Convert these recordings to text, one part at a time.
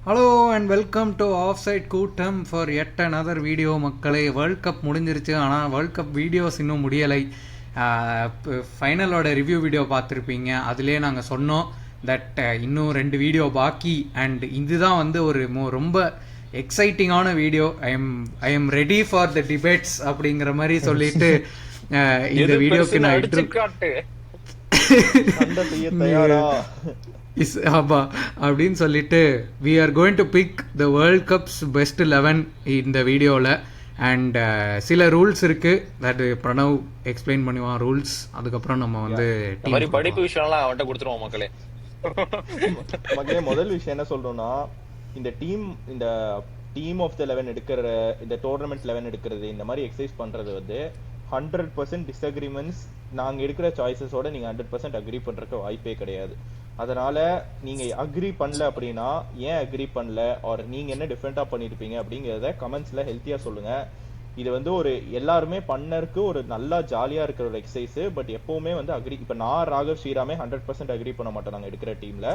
Hello and welcome to off side கூட்டம் for yet another video. மக்களே, world cup முடிஞ்சிருச்சு, ஆனால் வேர்ல்ட் கப் வீடியோஸ் இன்னும் முடியலை. ஃபைனலோட ரிவ்யூ வீடியோ பார்த்துருப்பீங்க. அதிலே நாங்கள் சொன்னோம் தட் இன்னும் 2 வீடியோ பாக்கி. அண்ட் இதுதான் வந்து ஒரு ரொம்ப எக்ஸைட்டிங்கான வீடியோ. I am ready for the debates அப்படிங்கிற மாதிரி சொல்லிட்டு இந்த வீடியோக்கு நான் ஆமா அப்படின்னு சொல்லிட்டு we are going to pick the World Cup's best 11 இந்த வீடியோவில். அண்ட் சில ரூல்ஸ் இருக்கு, தட் பிரணவ் எக்ஸ்பிளைன் பண்ணுவான் ரூல்ஸ். அதுக்கப்புறம் நம்ம வந்து படிப்பு விஷயம்லாம் அவன்கிட்ட கொடுத்துருவோம். மக்களே முதல் விஷயம் என்ன சொல்றோம்னா, இந்த டீம் ஆஃப் த 11 எடுக்கிற, இந்த டோர்னமெண்ட் 11 எடுக்கிறது, இந்த மாதிரி எக்ஸசைஸ் பண்றது வந்து 100% டிஸ்அக்ரிமெண்ட்ஸ். நாங்க எடுக்கிற சாய்ஸஸோட நீங்க 100% அக்ரி பண்றதுக்கு வாய்ப்பே கிடையாது. அதனால நீங்க அக்ரி பண்ணல அப்படின்னா ஏன் அக்ரி பண்ணல, ஆர் நீங்க என்ன டிஃபரெண்டா பண்ணிருப்பீங்க அப்படிங்கறத கமெண்ட்ஸ்ல ஹெல்த்தியா சொல்லுங்க. இது வந்து ஒரு எல்லாருமே பண்ணருக்கு ஒரு நல்லா ஜாலியா இருக்கிற ஒரு எக்ஸசைஸ். பட் எப்பவுமே வந்து அக்ரி, இப்ப நான் ராகவ் ஸ்ரீராமே 100% அக்ரி பண்ண மாட்டோம் நாங்க எடுக்கிற டீம்ல.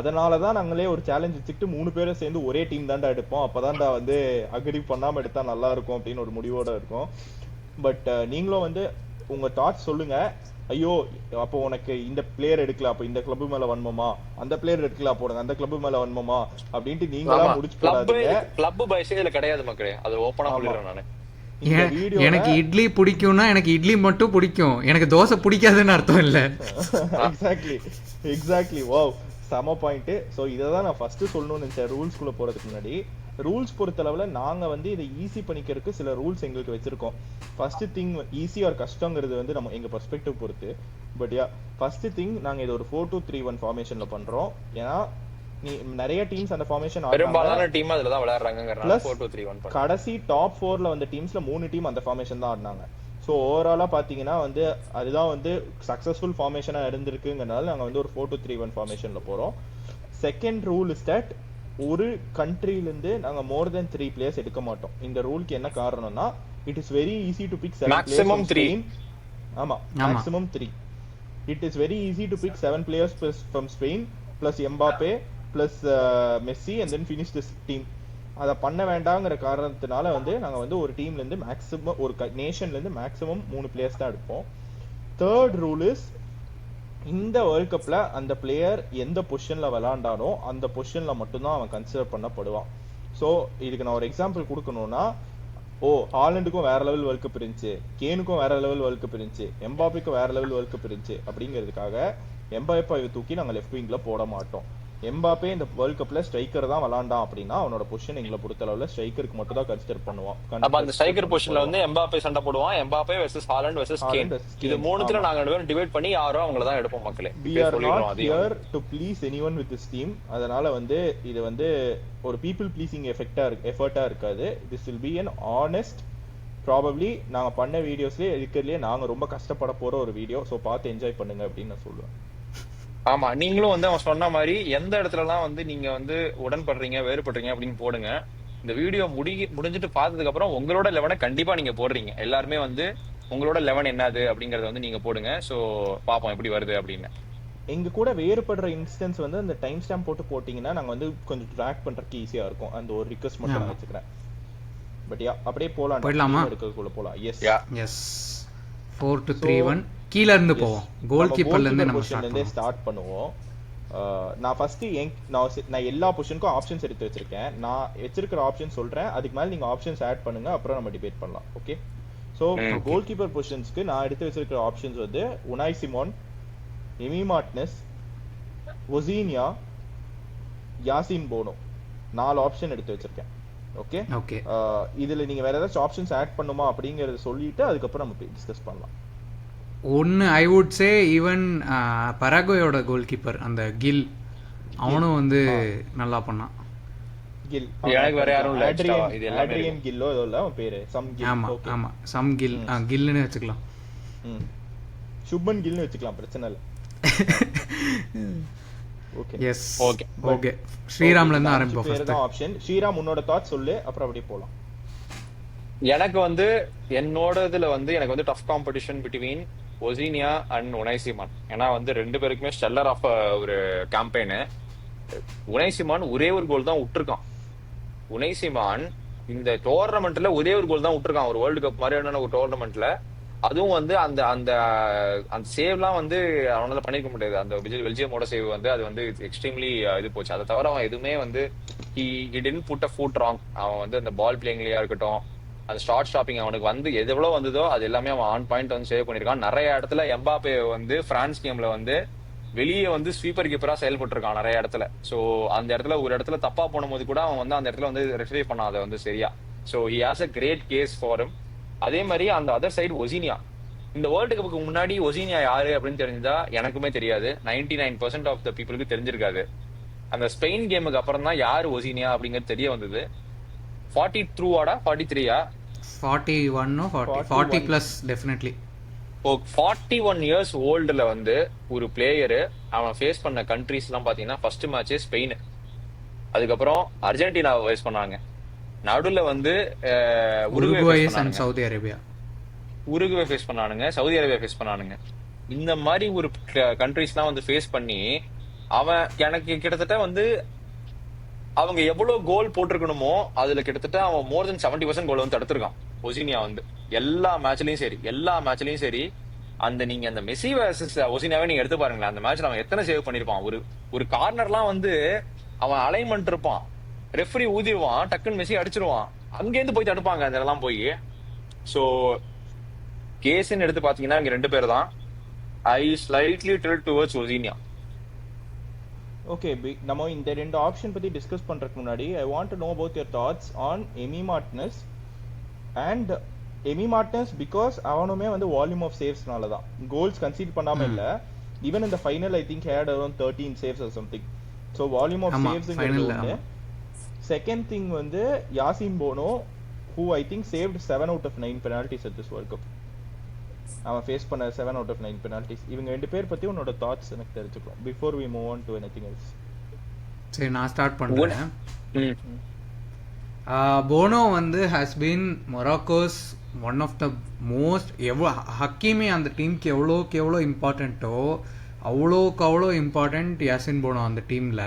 அதனாலதான் நாங்களே ஒரு சேலஞ்ச் வச்சுக்கிட்டு 3 பேரும் சேர்ந்து ஒரே டீம் தான்டா எடுப்போம், அப்பதான்டா வந்து அக்ரி பண்ணாம எடுத்தா நல்லா இருக்கும் அப்படின்னு ஒரு முடிவோட இருக்கும். பட் நீங்களும் வந்து உங்க தாட்ஸ் சொல்லுங்க. ஐயோ அப்போ உனக்கு இந்த பிளேயர் எடுக்கல, அப்ப இந்த கிளப் மேல வன்மமா, அந்த பிளேயர் எடுக்கல போடுங்க அந்த கிளப் மேல வன்மமா அப்படின்ட்டு நீங்களா முடிச்சு போடாதீங்க. கிளப் பைஸ் இதுல கிடையாது மக்களே, அது ஓபனா சொல்லிடுறேன் நானு. எனக்கு இட்லி பிடிக்கும்னா எனக்கு இட்லி மட்டும் பிடிக்கும், எனக்கு தோசை பிடிக்காதுன்னு அர்த்தம் இல்ல. எக்ஸாக்ட்லி வாவ், சம பாயிண்ட். ஸோ இதை தான் நான் ஃபர்ஸ்ட் சொல்லணும்னு நினைச்சேன் ரூல்ஸ்குள்ள போறதுக்கு முன்னாடி. ரூல்ஸ் பொறுத்தளவுல நாங்க வந்து இதை ஈஸி பண்ணிக்கிறதுக்கு சில ரூல்ஸ் எங்களுக்கு வச்சிருக்கோம். ஃபர்ஸ்ட் திங், ஈஸி ஆர் கஷ்டங்கிறது வந்து நம்ம எங்க பெர்ஸ்பெக்டிவ் பொறுத்து. பட் யா, ஃபர்ஸ்ட் திங் நாங்க இது ஒரு 4-2-3-1 ஃபார்மேஷன்ல பண்றோம். ஏன்னா நிறைய டீம்ஸ் அந்த ஃபார்மேஷன் பெரும்பாலான டீம் அதுல தான் விளையாடுறாங்கங்கறனால 4-2-3-1. கடைசி டாப் 4ல வந்த டீம்ஸ்ல 3 டீம் அந்த ஃபார்மேஷன் தான் ஆடினாங்க. ஸோ ஓவராலா பாத்தீங்கன்னா வந்து அதுதான் வந்து சக்சஸ்ஃபுல் ஃபார்மேஷனா இருந்திருக்குங்கிறனால நாங்க வந்து ஒரு 4-2-3-1 ஃபார்மேஷன்ல போறோம். செகண்ட் ரூல் இஸ் தட் ஒரு கண்ட்ரில இருந்து நாங்க மோர் தென் 3 பிளேயர்ஸ் எடுக்க மாட்டோம். இந்த ரூலுக்கு என்ன காரணம்னா, it is very easy to pick 7 maximum 3. ஆமா, maximum 3. It is very easy to pick 7 players from Spain plus Mbappe plus Messi and then finish this team. அதை பண்ண வேண்டாங்கிற காரணத்தினால வந்து நாங்க வந்து ஒரு டீம்ல இருந்து மேக்ஸிமம், ஒரு நேஷன்ல இருந்து மேக்ஸிமம் 3 பிளேயர்ஸ் தான் எடுப்போம். தேர்ட் ரூல் இஸ், இந்த வேர்ல்ட் கப்ல அந்த பிளேயர் எந்த பொசிஷன்ல விளையாண்டானோ அந்த பொசிஷன்ல மட்டும்தான் அவன் கன்சிடர் பண்ணப்படுவான். சோ இதுக்கு நான் ஒரு எக்ஸாம்பிள் கொடுக்கணும்னா, ஹாலண்டுக்கும் வேற லெவல் வேர்ல்ட் கப் இருந்துச்சு, கேனுக்கும் வேற லெவல் வேர்ல்ட் கப் இருந்துச்சு, எம்பாப்பேக்கும் வேற லெவல் வேர்ல்ட் கப் இருந்துச்சு அப்படிங்கிறதுக்காக எம்பாப்பேவை தூக்கி நாங்க லெஃப்ட் விங்ல போட மாட்டோம். எம்பாப்பே இந்த வேர்ல்ட் கப்ல ஸ்ட்ரைக்கர் தான் விளையாண்டான் அப்படின்னா அவனோட பொசிஷன் எங்களை பொறுத்த அளவுல ஸ்ட்ரைக்கருக்கு மட்டும் தான் கன்சிடர் பண்ணுவோம். அப்ப அந்த ஸ்ட்ரைக்கர் பொசிஷன்ல வந்து எம்பாப்பே சண்டை போடுவான், Mbappe versus Haaland versus Kane. இது மூணுத்துல நாங்க ரெண்டு பேரும் டிவைட் பண்ணி யாரோ அவங்கள தான் எடுப்போம் மக்களே. We are not here to please anyone with this team. அதனால வந்து இது வந்து ஒரு பீப்பிள் ப்ளீசிங் எஃபர்ட்டா இருக்காது. This will be an honest, probably நாங்க பண்ண வீடியோஸ்லயே இருக்கிறதுலயே நாங்க ரொம்ப கஷ்டப்பட போற ஒரு வீடியோ. சோ பார்த்து என்ஜாய் பண்ணுங்க அப்படின்னு நான் சொல்லுவேன். ஆமா, நீங்களும் வந்து அவன் சொன்ன மாதிரி எந்த இடத்துல எல்லாம் வந்து நீங்க வந்து உடன்படுறீங்க வேறுபடுறீங்க அப்படின்னு போடுங்க. இந்த வீடியோ முடிஞ்சிட்டு பார்த்ததுக்கு அப்புறம் உங்களோட 11 கண்டிப்பா நீங்க போடுறீங்க. எல்லாருமே வந்து உங்களோட 11 என்னது அப்படிங்கறத வந்து நீங்க போடுங்க. சோ பாப்போம் எப்படி வருது அப்படின்னு. எங்க கூட வேறுபடுற இன்ஸ்டன்ஸ் வந்து அந்த டைம் ஸ்டாம்ப் போட்டீங்கன்னா நாங்க வந்து கொஞ்சம் ட்ராக் பண்றதுக்கு ஈஸியா இருக்கும். அந்த ஒரு ரிக்வெஸ்ட் மட்டும் நான் வச்சுக்கிறேன். பட் யா, அப்படியே போலாம், எடுக்கிறதுக்குள்ள போலாம். எஸ் 4-2-3-1 கீழ இருந்து போவோம். கோல் கீப்பர்ல இருந்து நம்ம ஸ்டார்ட் பண்ணுவோம். நான் ஃபர்ஸ்ட் நான் எல்லா பொசிஷனுக்கும் ஆப்ஷன்ஸ் எடுத்து வச்சிருக்கேன். நான் வச்சிருக்கிற ஆப்ஷன் சொல்றேன், அதுக்கு மேல நீங்க ஆப்ஷன்ஸ் ஆட் பண்ணுங்க, அப்புறம் நம்ம டிபேட் பண்ணலாம். ஓகே, சோ கோல் கீப்பர் பொசிஷன்ஸ்க்கு நான் எடுத்து வச்சிருக்கிற ஆப்ஷன்ஸ் வந்து உனாய் சிமோன், எமி மார்டினஸ், ஒசீனியா, யாசின் போனோ, 4 ஆப்ஷன் எடுத்து வச்சிருக்கேன். ஓகே, இதுல நீங்க வேற ஏதாச்சும் ஆப்ஷன்ஸ் ஆட் பண்ணுமா அப்படிங்கறத சொல்லிட்டு அதுக்கப்புறம் நம்ம டிஸ்கஸ் பண்ணலாம். ஒன்று ஐ வுட் சே ஈவன் பராகுவேயோட கோல் கீப்பர் அந்த கில், அவனும் வந்து நல்லா பண்ணான். கில் எனக்கு வேற யாரும் இல்ல, இது எல்லாமே கில்லோ இல்ல அவன் பேரு, சம் கில். ஆமா சம் கில், கில்னு வெச்சுக்கலாம். சுப்மன் கில்னு வெச்சுக்கலாம், பிரச்சனை இல்ல. Okay, S okay. ஸ்ரீராம்ல இருந்து ஆரம்பிப்போம். ஃபர்ஸ்ட் ஆப்ஷன் ஸ்ரீராம், உன்னோட தாட் சொல்லு, அப்புறம் அப்படியே போலாம். எனக்கு வந்து என்னோட இதுல வந்து எனக்கு வந்து டஃப் காம்படிஷன் பிட்வீன் ஒசீனியா அண்ட் உனாய் சிமான். ஏன்னா வந்து 2 பேருக்குமே ஸ்டெல்லர் ஆஃப் ஒரு கேம்பெயின். உனை சிமான் ஒரே ஒரு கோல் தான் விட்டுருக்கான். உனை சிமான் இந்த டோர்னமெண்ட்ல ஒரே ஒரு கோல் தான் விட்டுருக்கான், ஒரு வேர்ல்டு கப் மாதிரியான ஒரு டோர்னமெண்ட்ல. அதுவும் வந்து அந்த அந்த அந்த சேவ்லாம் வந்து அவனால பண்ணிருக்க முடியாது. அந்த பெல்ஜியமோட சேவ் வந்து அது வந்து எக்ஸ்ட்ரீம்லி இது போச்சு. அதை தவிர அவன் எதுவுமே வந்து he didn't put a foot wrong. அவன் வந்து அந்த பால் பிளேயிங்லயா இருக்கட்டும், அந்த ஷார்ட் ஸ்டாப்பிங் அவனுக்கு வந்து எது எவ்வளவு வந்ததோ அது எல்லாமே அவன் ஆன் பாயிண்ட் வந்து சேவ் பண்ணிருக்கான். நிறைய இடத்துல எம்பாப்பே வந்து பிரான்ஸ் கேம்ல வந்து வெளியே வந்து ஸ்வீப்பர் கீப்பரா செயல்பட்டு இருக்கான் நிறைய இடத்துல. சோ அந்த இடத்துல ஒரு இடத்துல தப்பா போன போது கூட அவன் வந்து அந்த இடத்துல வந்து ரெக்டிஃபை பண்ணான் அதை வந்து சரியா. So he has a great case for him. அதே மாதிரி அந்த அதர் சைடு ஒசினியா, இந்த வேர்ல்டு கப்புக்கு முன்னாடி ஒசினியா யாரு அப்படின்னு தெரிஞ்சா எனக்குமே தெரியாது. 99% ஆஃப் த பீப்புளுக்கு தெரிஞ்சிருக்காது. அந்த ஸ்பெயின் கேமுக்கு அப்புறம் தான் யாரு ஒசினியா அப்படிங்கிறது தெரிய வந்தது. 43 43 41 40 பிளஸ் டெஃபினெட்லி. 41 இயர்ஸ் ஓல்டுல வந்து ஒரு பிளேயரு அவன் ஃபேஸ் பண்ண கண்ட்ரிஸ் எல்லாம் பாத்தீங்கன்னா ஃபர்ஸ்ட் மேட்சே ஸ்பெயின், அதுக்கப்புறம் அர்ஜென்டினாவை ஃபேஸ் பண்ணாங்க, நடுவுல வந்து Uruguay and Saudi Arabia, Uruguay face பண்ணானுங்க, சவுதி அரேபியா ஃபேஸ் பண்ணானுங்க. இந்த மாதிரி ஒரு கண்ட்ரிஸ் எல்லாம் வந்து ஃபேஸ் பண்ணி அவன் எனக்கு கிட்டத்தட்ட வந்து அவங்க எவ்வளவு கோல் போட்டிருக்கணுமோ அதுல கிட்டத்தட்ட அவன் மோர் தென் 70% கோல் வந்து தடுத்திருக்கான் ஒசினியா வந்து எல்லா மேட்ச்லயும் சரி. அந்த நீங்க அந்த மெஸ்ஸி வர்சஸ் ஒசினியாவே நீங்க எடுத்து பாருங்களேன், அந்த மேட்ச்ல அவன் எத்தனை சேவ் பண்ணிருப்பான். ஒரு கார்னர்லாம் வந்து அவன் அலைன்மெண்ட் இருப்பான், ரெஃபரி ஊதிடுவான், டக்குன்னு மெஸ்ஸி அடிச்சிருவான், அங்கேருந்து போய் தடுப்பாங்க அந்த இதெல்லாம் போய். சோ கேஸ்ன்னு எடுத்து பாத்தீங்கன்னா இங்க 2 பேர் தான். ஐ ஸ்லைட்லி டில்ட் டுவர்ட்ஸ் ஒசினியா. ஓகே, நம்ம இந்த 2 ஆப்ஷன் பத்தி டிஸ்கஸ் பண்றதுக்கு முன்னாடி I want to know about your thoughts on Emi Martinez. And Emi Martinez because அவனுமே வந்து வால்யூம் ஆஃப் சேவ்ஸ்னால தான் கோல்ஸ் கன்சீட் பண்ணாம இல்ல. ஈவன் இந்த final I think had around 13 saves or something. So volume of சேவ்ஸ்ங்கிறது. Second thing வந்து Yassine போனோ who I think saved 7 out of 9 penalties at this World Cup. அவன் ஃபேஸ் பண்ண 7 out of 9 penalties. இவங்க 2 பேர் பத்தி உன்னோட தாட்ஸ் எனக்கு தெரிஞ்சுக்கலாம் before we move on to anything else. சரி, நான் ஸ்டார்ட் பண்றேன். போனோ வந்து has been Morocco's one of the most ஹக்கீமி அந்த டீமுக்கு எவ்வளோ இம்பார்ட்டண்ட்டோ அவ்வளோ இம்பார்ட்டன்ட் யாசின் போனோ அந்த டீம்ல.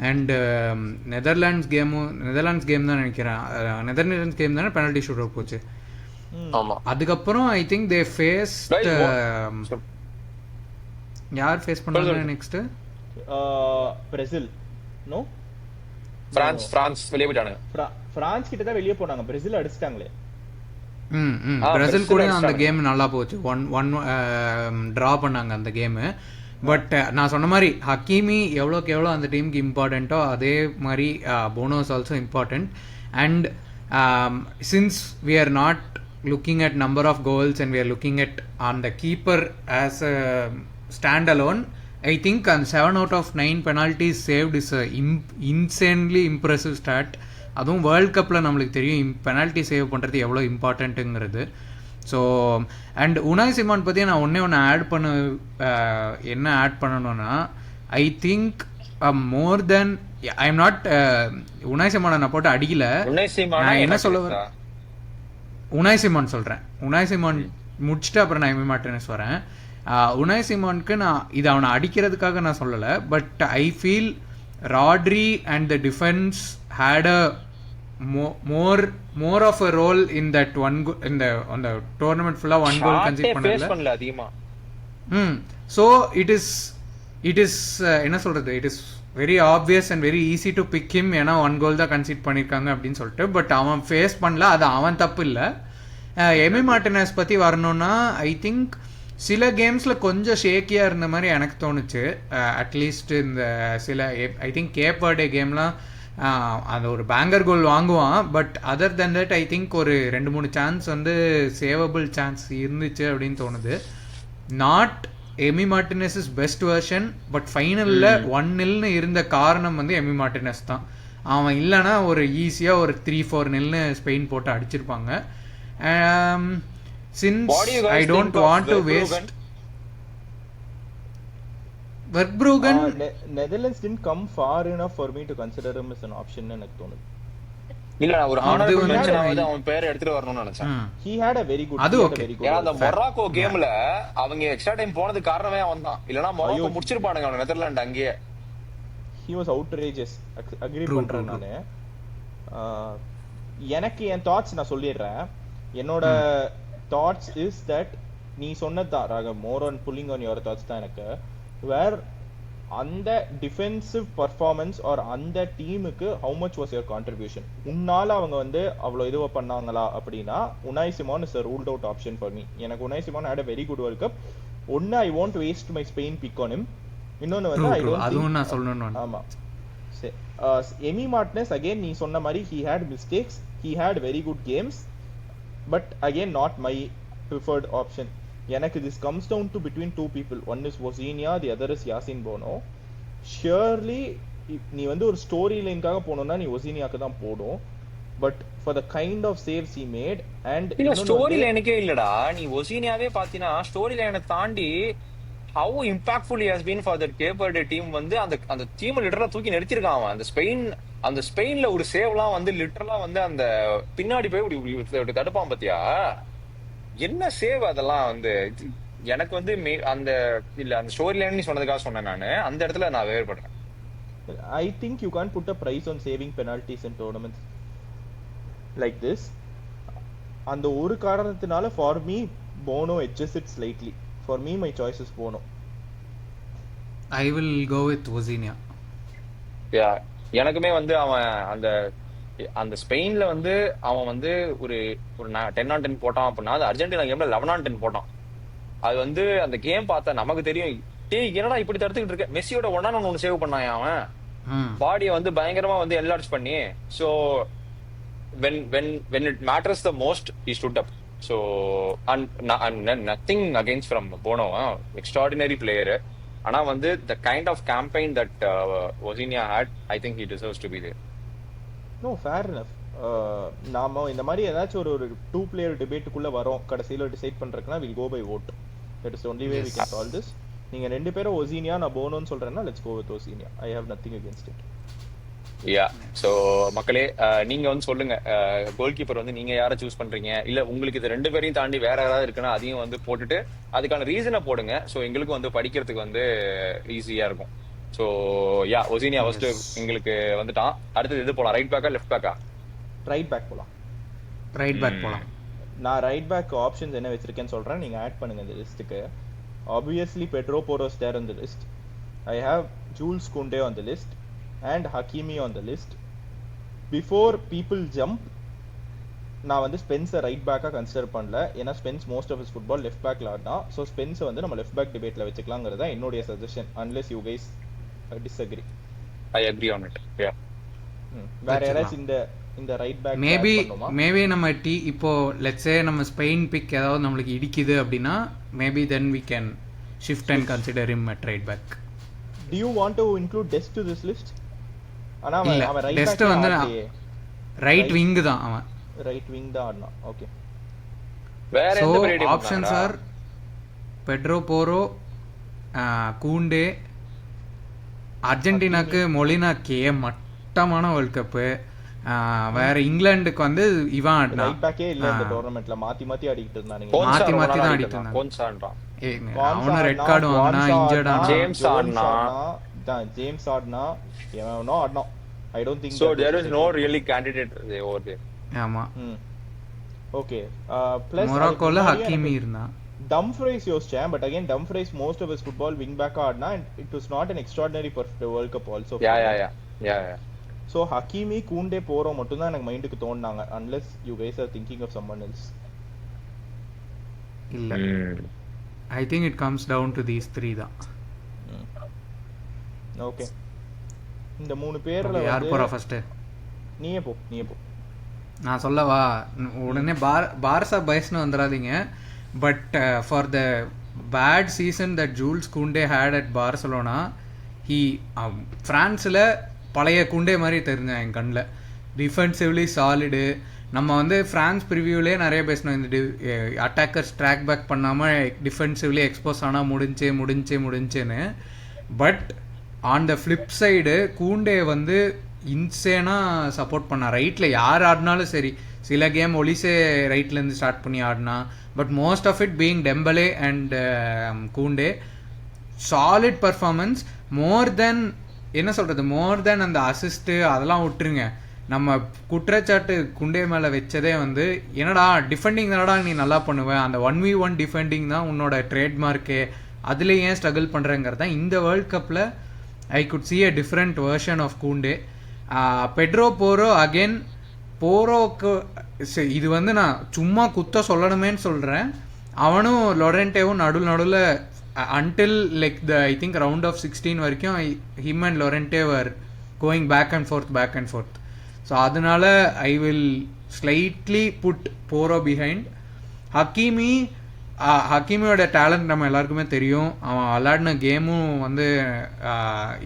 அண்ட் நெதர்லாண்ட்ஸ் கேம் தான் நினைக்கிறேன், நெதர்லாண்ட்ஸ் கேம் தானே பெனல்டி ஷூட் அவுட் போச்சு. அதுக்கப்புறம் ஐ திங்க் தே ஃபேஸ் யார் ஃபேஸ் பண்ணாங்க நெக்ஸ்ட்? பிரேசில். நோ, பிரான்ஸ் வெளியே போயிட்டாங்க. பிரான்ஸ் கிட்ட தான் வெளியே போனாங்க, பிரேசில் அடிச்சிட்டாங்களே. பிரேசில் கூட அந்த கேம் நல்லா போச்சு, 1 டிரா பண்ணாங்க அந்த கேம். பட் நான் சொன்ன மாதிரி ஹக்கீமி எவ்வளோக்கு எவ்வளோ அந்த டீமுக்கு இம்பார்ட்டண்ட்டோ அதே மாதிரி Bono is also important. And since we are not looking at number of goals and we are looking at on the keeper as a stand alone, I think அந்த 7 out of 9 penalties saved is a insanely impressive stat. அதுவும் world கப்பில் நம்மளுக்கு தெரியும் penalty save பண்ணுறது எவ்வளோ இம்பார்ட்டண்ட்டுங்கிறது. So and Unai சிமான் பற்றி நான் ஒன்று ஆட் பண்ணணும்னா I think more then I am not Unai சிமானை நான் போட்டு அடிக்கல, நான் என்ன சொல்ல வரேன் உனாய் சிமான் சொல்கிறேன். உனாய் சிமான் முடிச்சுட்டு அப்புறம் நான் எமி மார்டினஸ் வரேன். உனாய் சிமானுக்கு நான் இது அவனை அடிக்கிறதுக்காக நான் சொல்லலை, but I feel Rodri and the defence had a more of a role in that one in the on the tournament full of 1 goal concede பண்ணல அதிகமா. So it is என்ன சொல்றது, it is very obvious and very easy to pick him. ஏன்னா 1 goal தான் conceit பண்ணிருக்காங்க அப்படின்னு சொல்லிட்டு. But அவன் ஃபேஸ் பண்ணல, அது அவன் தப்பு இல்லை. எமி மார்டினஸ் பத்தி வரணும்னா ஐ திங்க் சில கேம்ஸ்ல கொஞ்சம் ஷேக்கியா இருந்த மாதிரி எனக்கு தோணுச்சு. அட்லீஸ்ட் இந்த சில ஐ திங்க் கேப் வர்டே கேம்லாம் அந்த ஒரு பேங்கர் கோல் வாங்குவான். But other then that I think ஒரு 2-3 சான்ஸ் வந்து சேவபிள் சான்ஸ் இருந்துச்சு அப்படின்னு தோணுது. Not Emi Martinez is best version, but ஃபைனலில் 1-0 இருந்த காரணம் வந்து எமி மார்டினஸ் தான். அவன் இல்லைன்னா ஒரு ஈஸியாக ஒரு 3-4-0 ஸ்பெயின் போட்டு அடிச்சிருப்பாங்க. Since I don't want to waste Verbruggen, Netherlands didn't come far enough for me to consider him as an option எனக்கு தோணுது. இல்ல நான் ஒரு ஹானரபிள் மென்ஷன் ஆவது அவன் பேரை எடுத்துட்டு வரணும்னு நினைச்சேன். He had a very good அது ஓகே. ஏன்னா அந்த மொராக்கோ கேம்ல அவங்க எக்ஸ்ட்ரா டைம் போனது காரணமே அவன் தான். இல்லனா மொராக்கோ முடிச்சிருப்பானுங்க அவங்க நெதர்லாந்து அங்கேயே. he was outrageous. Agree True, பண்றேன் true, நானு. எனக்கு என் தாட்ஸ் நான் சொல்லிடுறேன். என்னோட தாட்ஸ் இஸ் தட் நீ சொன்னதுதான் ராகம், more on pulling on your thoughts தான் எனக்கு. வேர் அந்த டிஃபென்சிவ் பர்ஃபார்மன்ஸ் ஆர் அந்த டீமுக்கு how much was your contribution? உன்னால அவங்க வந்து அவ்வளோ இதுவை பண்ணாங்களா அப்படின்னா Unai Simon is a ruled out option for me. எனக்கு Unai Simon had a very good world Cup. ஒன்னு I want waste my Spain pick on him. இன்னொன்னு வந்து ஐ டோன்ட் அதுவும் நான் சொல்லணும். ஆமா. எமி மார்டினஸ் அகைன் நீ சொன்ன மாதிரி he had mistakes, he had very good games, but again not my preferred option. எனக்கு this comes down to between two people, one is Wozinha, the other is Yasin Bono. Surely நீ வந்து ஒரு story லைனுக்காக போனோம்னா நீ ஒசினியாக்கு தான் போடும். But for the kind of saves he made and story லைனுக்கே இல்லடா, நீ ஒசினியாவே பாத்தீனா ஸ்டோரி லைனை தாண்டி how impactful he has been for that Cape Verde team. வந்து அந்த டீம் லிட்டரலா தூக்கி நிறுத்திருக்கான் அவன். அந்த ஸ்பெயின்ல ஒரு சேவ்லாம் வந்து லிட்டரலா வந்து அந்த பின்னாடி போய் இப்படி தடுப்பான் பாத்தியா, என்ன சேவ் அதெல்லாம் வந்து. எனக்கு வந்து அந்த இல்ல அந்த ஸ்டோரி லைன் நீ சொன்னதுக்காக சொன்னேன் நானு, அந்த இடத்துல நான் வேறுபடுறேன். I think you can't put a price on saving penalties in tournaments like this. அந்த ஒரு காரணத்தினால for me Bono edges it slightly. For me my choice is Bono. I will go with Wozinha. எனக்குமே வந்து அவன் அந்த ஸ்பெயின்ல வந்து அவன் வந்து ஒரு 10-10 போட்டான் அப்படின்னா அது அர்ஜென்டினா கேம்ல 11-10 போட்டான். அது வந்து அந்த கேம் பார்த்தா நமக்கு தெரியும், டேய் என்னடா இப்படி தடுத்துக்கிட்டு இருக்க. மெஸ்ஸியோட 1-on-1 சேவ் பண்ணான் அவன், பாடியை வந்து பயங்கரமா வந்து என்லார்ஜ் பண்ணி. So when it matters the most he stood up. So and nothing against from Bono, extraordinary player. ஆனா வந்து the kind of campaign that Wozinha had, I think he deserves to be there. No, fair enough. நாம இந்த மாதிரி ஏதாச்சும் ஒரு 2 player டிபேட்டுக்குள்ள வரோம் கடைசியில decide பண்றதுக்குனா we'll go by vote. That is the only way we can solve this. நீங்க ரெண்டு பேரும் ஒசினியா நான் போனோன்னு சொல்றேன்னா let's go with ஒசினியா. I have nothing against it. So மக்களே, நீங்க வந்து சொல்லுங்க, கோல் கீப்பர் வந்து நீங்க யாரை சூஸ் பண்றீங்க, இல்ல உங்களுக்கு இது ரெண்டு பேரையும் தாண்டி வேற யாராவது இருக்குன்னா அதையும் வந்து போட்டுட்டு அதுக்கான ரீசனை போடுங்க. சோ எங்களுக்கு வந்து படிக்கிறதுக்கு வந்து ஈஸியா இருக்கும். சோ ஒசினியா ஃபர்ஸ்ட் எங்களுக்கு வந்துட்டான். அடுத்தது எது போலாம், ரைட் பேக்கா லெஃப்ட் பேக்கா? ரைட் பேக் போலாம். ரைட் பேக் போலாம். நான் ரைட் பேக் ஆப்ஷன்ஸ் என்ன வச்சிருக்கேன்னு சொல்றேன், நீங்க ஆட் பண்ணுங்க இந்த லிஸ்ட்டுக்கு. Obviously Pedro Porro is there on the list. I have Jules Koundé on the list and Hakimi on the list. Before people jump, நான் வந்து ஸ்பென்ஸை ரைட் பேக்கா கன்சிடர் பண்ணல. ஏன்னா Spence most of his football left பேக்ல ஆடினா. So ஸ்பென்ஸை வந்து நம்ம left back டிபேட்ல வச்சுக்கலாங்கிறது தான் என்னுடைய suggestion, unless you guys disagree. I agree on it. வேற யாராச்சும் இந்த ரைட் பேக் மேபி நம்ம இப்போ லெட்ஸ் சே நம்ம ஸ்பெயின் பிக் ஏதாவது நம்மளுக்கு இடிக்குது அப்படின்னா maybe then we can shift and consider him at right back. Do you want to include Dest to this list? ஆனா அவன் ரைட் டெஸ்ட் பேக் வந்து ரைட் விங் தான், அவன் ரைட் விங் தான் ஆடுனா. ஓகே, வேற எந்த வேரியேட்டிவ் options are Pedro Porro, Kounde. அர்ஜென்டினாக்கு மொலினா கே மட்டமான வேர்ல்ட் கப்பு. வேற இங்கிலாந்துக்கு வந்து இவன் ஆடினா. ரைட் பேக்கே இல்ல இந்த டோர்னமெண்ட்ல, மாத்தி ஆடிட்டு இருந்தானுங்க. மாத்தி தான் ஆடிட்டு இருந்தாங்க. கோன்சான்றான் அவன ரெட் கார்டு வாங்குனா, இன்ஜர்ட் ஆனா. ஜேம்ஸ் ஆடுனா எவனோ ஆடுனா. I don't think so. There is no really candidate over there. ஆமா. ஓகே. பிளஸ் மொராக்கோல ஹக்கீமி இருந்தான். டம்ஃப்ரைஸ் யோசிச்சேன், but again Dumfries most of his football wing பேக்கா ஆடினா and it was not an extraordinary World Cup also. Yeah. So Hakimi, Kounde, Porro மட்டும் தான் எனக்கு மைண்டுக்கு தோணுனாங்க, unless you guys are thinking of someone else. இல்ல, I think it comes down to these three தான். Okay, இந்த மூணு பேர்ல யார் போறா ஃபர்ஸ்ட்? நீயே போ. நான் சொல்லவா? உடனே பார்சா பயஸ்னு வந்துடாதீங்க. But for the bad season that Jules Kounde had at Barcelona, ஃப்ரான்ஸில் பழைய குண்டே மாதிரி தெரிஞ்சேன் என் கண்ணில். Defensively solid. நம்ம வந்து ஃப்ரான்ஸ் ப்ரிவியூலேயே நிறைய பேசணும், இந்த அட்டாக்கர்ஸ் ட்ராக் பேக் பண்ணாமல் டிஃபென்சிவ்லி எக்ஸ்போஸ் ஆனால் முடிஞ்சேன்னு. But on the flip side Kounde வந்து இன்சேனாக சப்போர்ட் பண்ணா. ரைட்டில் யார் ஆடினாலும் சரி, சில கேம் ஒலிசே ரைட்லேருந்து ஸ்டார்ட் பண்ணி ஆடினா, but most of it being Dembele and Kounde. Solid performance, more then என்ன சொல்கிறது, மோர் தேன் அந்த அசிஸ்ட்டு அதெல்லாம் விட்டுருங்க. நம்ம குற்றச்சாட்டு குண்டே மேலே வச்சதே வந்து என்னடா டிஃபெண்டிங் தானடா நீ நல்லா பண்ணுவேன், அந்த 1v1 டிஃபெண்டிங் தான் உன்னோட ட்ரேட்மார்க்கே, அதில் ஏன் ஸ்ட்ரகிள் பண்ணுறேங்கிறது தான் இந்த வேர்ல்ட் கப்பில் I could see a different version of Kounde. Pedro Porro again, போரோக்கு இது வந்து நான் சும்மா குத்த சொல்லணுமேன்னு சொல்கிறேன். அவனும் லொரென்டேவும் நடுவில் until like I think round of 16 வரைக்கும் him and Llorente were going back and forth. So அதனால I will slightly put Porro behind. ஹக்கீமியோட டேலண்ட் நம்ம எல்லாருக்குமே தெரியும். அவன் விளாடின கேமும் வந்து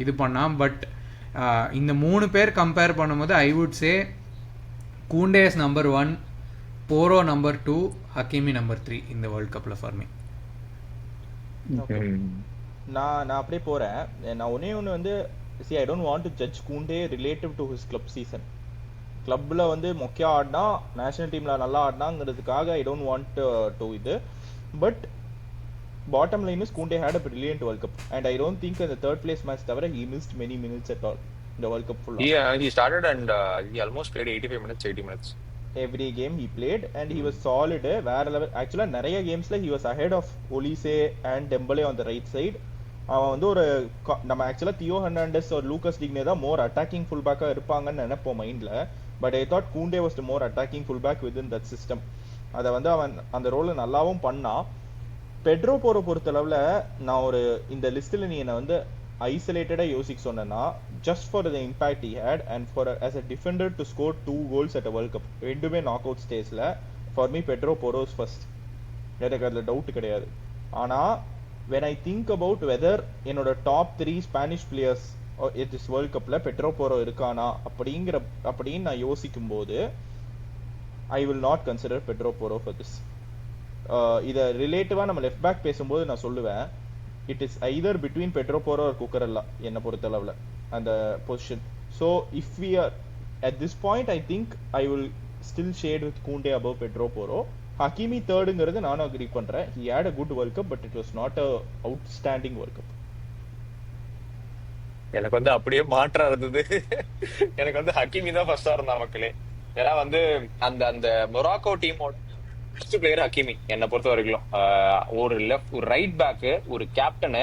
இது பண்ணான். பட் இந்த 3 பேர் கம்பேர் பண்ணும்போது I would say Kounde is number 1, Porro number 2, Hakimi number 3 இந்த வேர்ல்ட் கப்பில் ஃபார் மீ. நான் அப்படியே போறேன். நான் ஒன்று வந்து I don't want to judge Kounde relative to his club season. கிளப்ல வந்து மொக்கையா ஆடினா, நேஷனல் டீம்ல நல்லா ஆடினாங்கிறதுக்காக ஐ டோன்ட் வாண்ட் டு இது. But bottom line is Kounde had a brilliant world cup and I don't think அந்த தேர்ட் பிளேஸ் மேட்ச் தவிர he missed many minutes at all இந்த வேர்ல்ட் கப் ஃபுல்லா. He started and he almost played 85 minutes, 80 minutes. Every game he played and he was solid. வேற level. ஆக்சுவலா நிறைய கேம்ஸ்ல he was ahead of Olise and Dembele on the right side. அவன் வந்து ஒரு நம்ம ஆக்சுவலா தியோ ஹெர்னாண்டஸ் ஒரு லூக்கஸ் டிக்னே தான் மோர் அட்டாக்கிங் ஃபுல் பேக்கா இருப்பாங்கன்னு நினைப்போம் மைண்ட்ல. But I thought Kounde was the more attacking full back within that system. அதை வந்து அவன் அந்த ரோலை நல்லாவும் பண்ணான். பெட்ரோ போரோ பொறுத்தளவுல நான் ஒரு இந்த லிஸ்ட்ல நீ என்ன வந்து ஐசோலேட்டடா யோசிக்க சொன்னா, just for the impact he had and for as a defender to score 2 goals at a world cup, ரெண்டுமே நாக் அவுட் ஸ்டேஜ்ல, for me Pedro Porro is first. எனக்கு அதுல டவுட் கிடையாது. ஆனா when I think about whether என்னோட top 3 Spanish players this World கப்ல Pedro Porro இருக்கானா அப்படின்னு நான் யோசிக்கும் போது I will not consider Pedro Porro for this. இதை ரிலேட்டிவா நம்ம லெஃப்ட் பேக் பேசும்போது நான் சொல்லுவேன், it is either between Pedro Porro ஒரு குக்கரல்லா என்னை பொறுத்தளவுல அந்த position. So if we are at this point I think I will still shade with Kounde above Pedro Porro. Hakimi தேர்டுங்கிறது நானும் அக்ரி பண்றேன். He had a good world cup but it was not a outstanding world cup. எனக்கு வந்து அப்படியே மாற்றா இருந்தது. எனக்கு வந்து ஹக்கீமி தான் ஃபர்ஸ்டா இருந்தா மக்களே. ஏன்னா வந்து அந்த அந்த மொராக்கோ டீமோட ஃபர்ஸ்ட் பிளேயர் ஹக்கீமி என்னை பொறுத்த வரைக்கும். ஒரு ரைட் பேக்கு, ஒரு கேப்டனு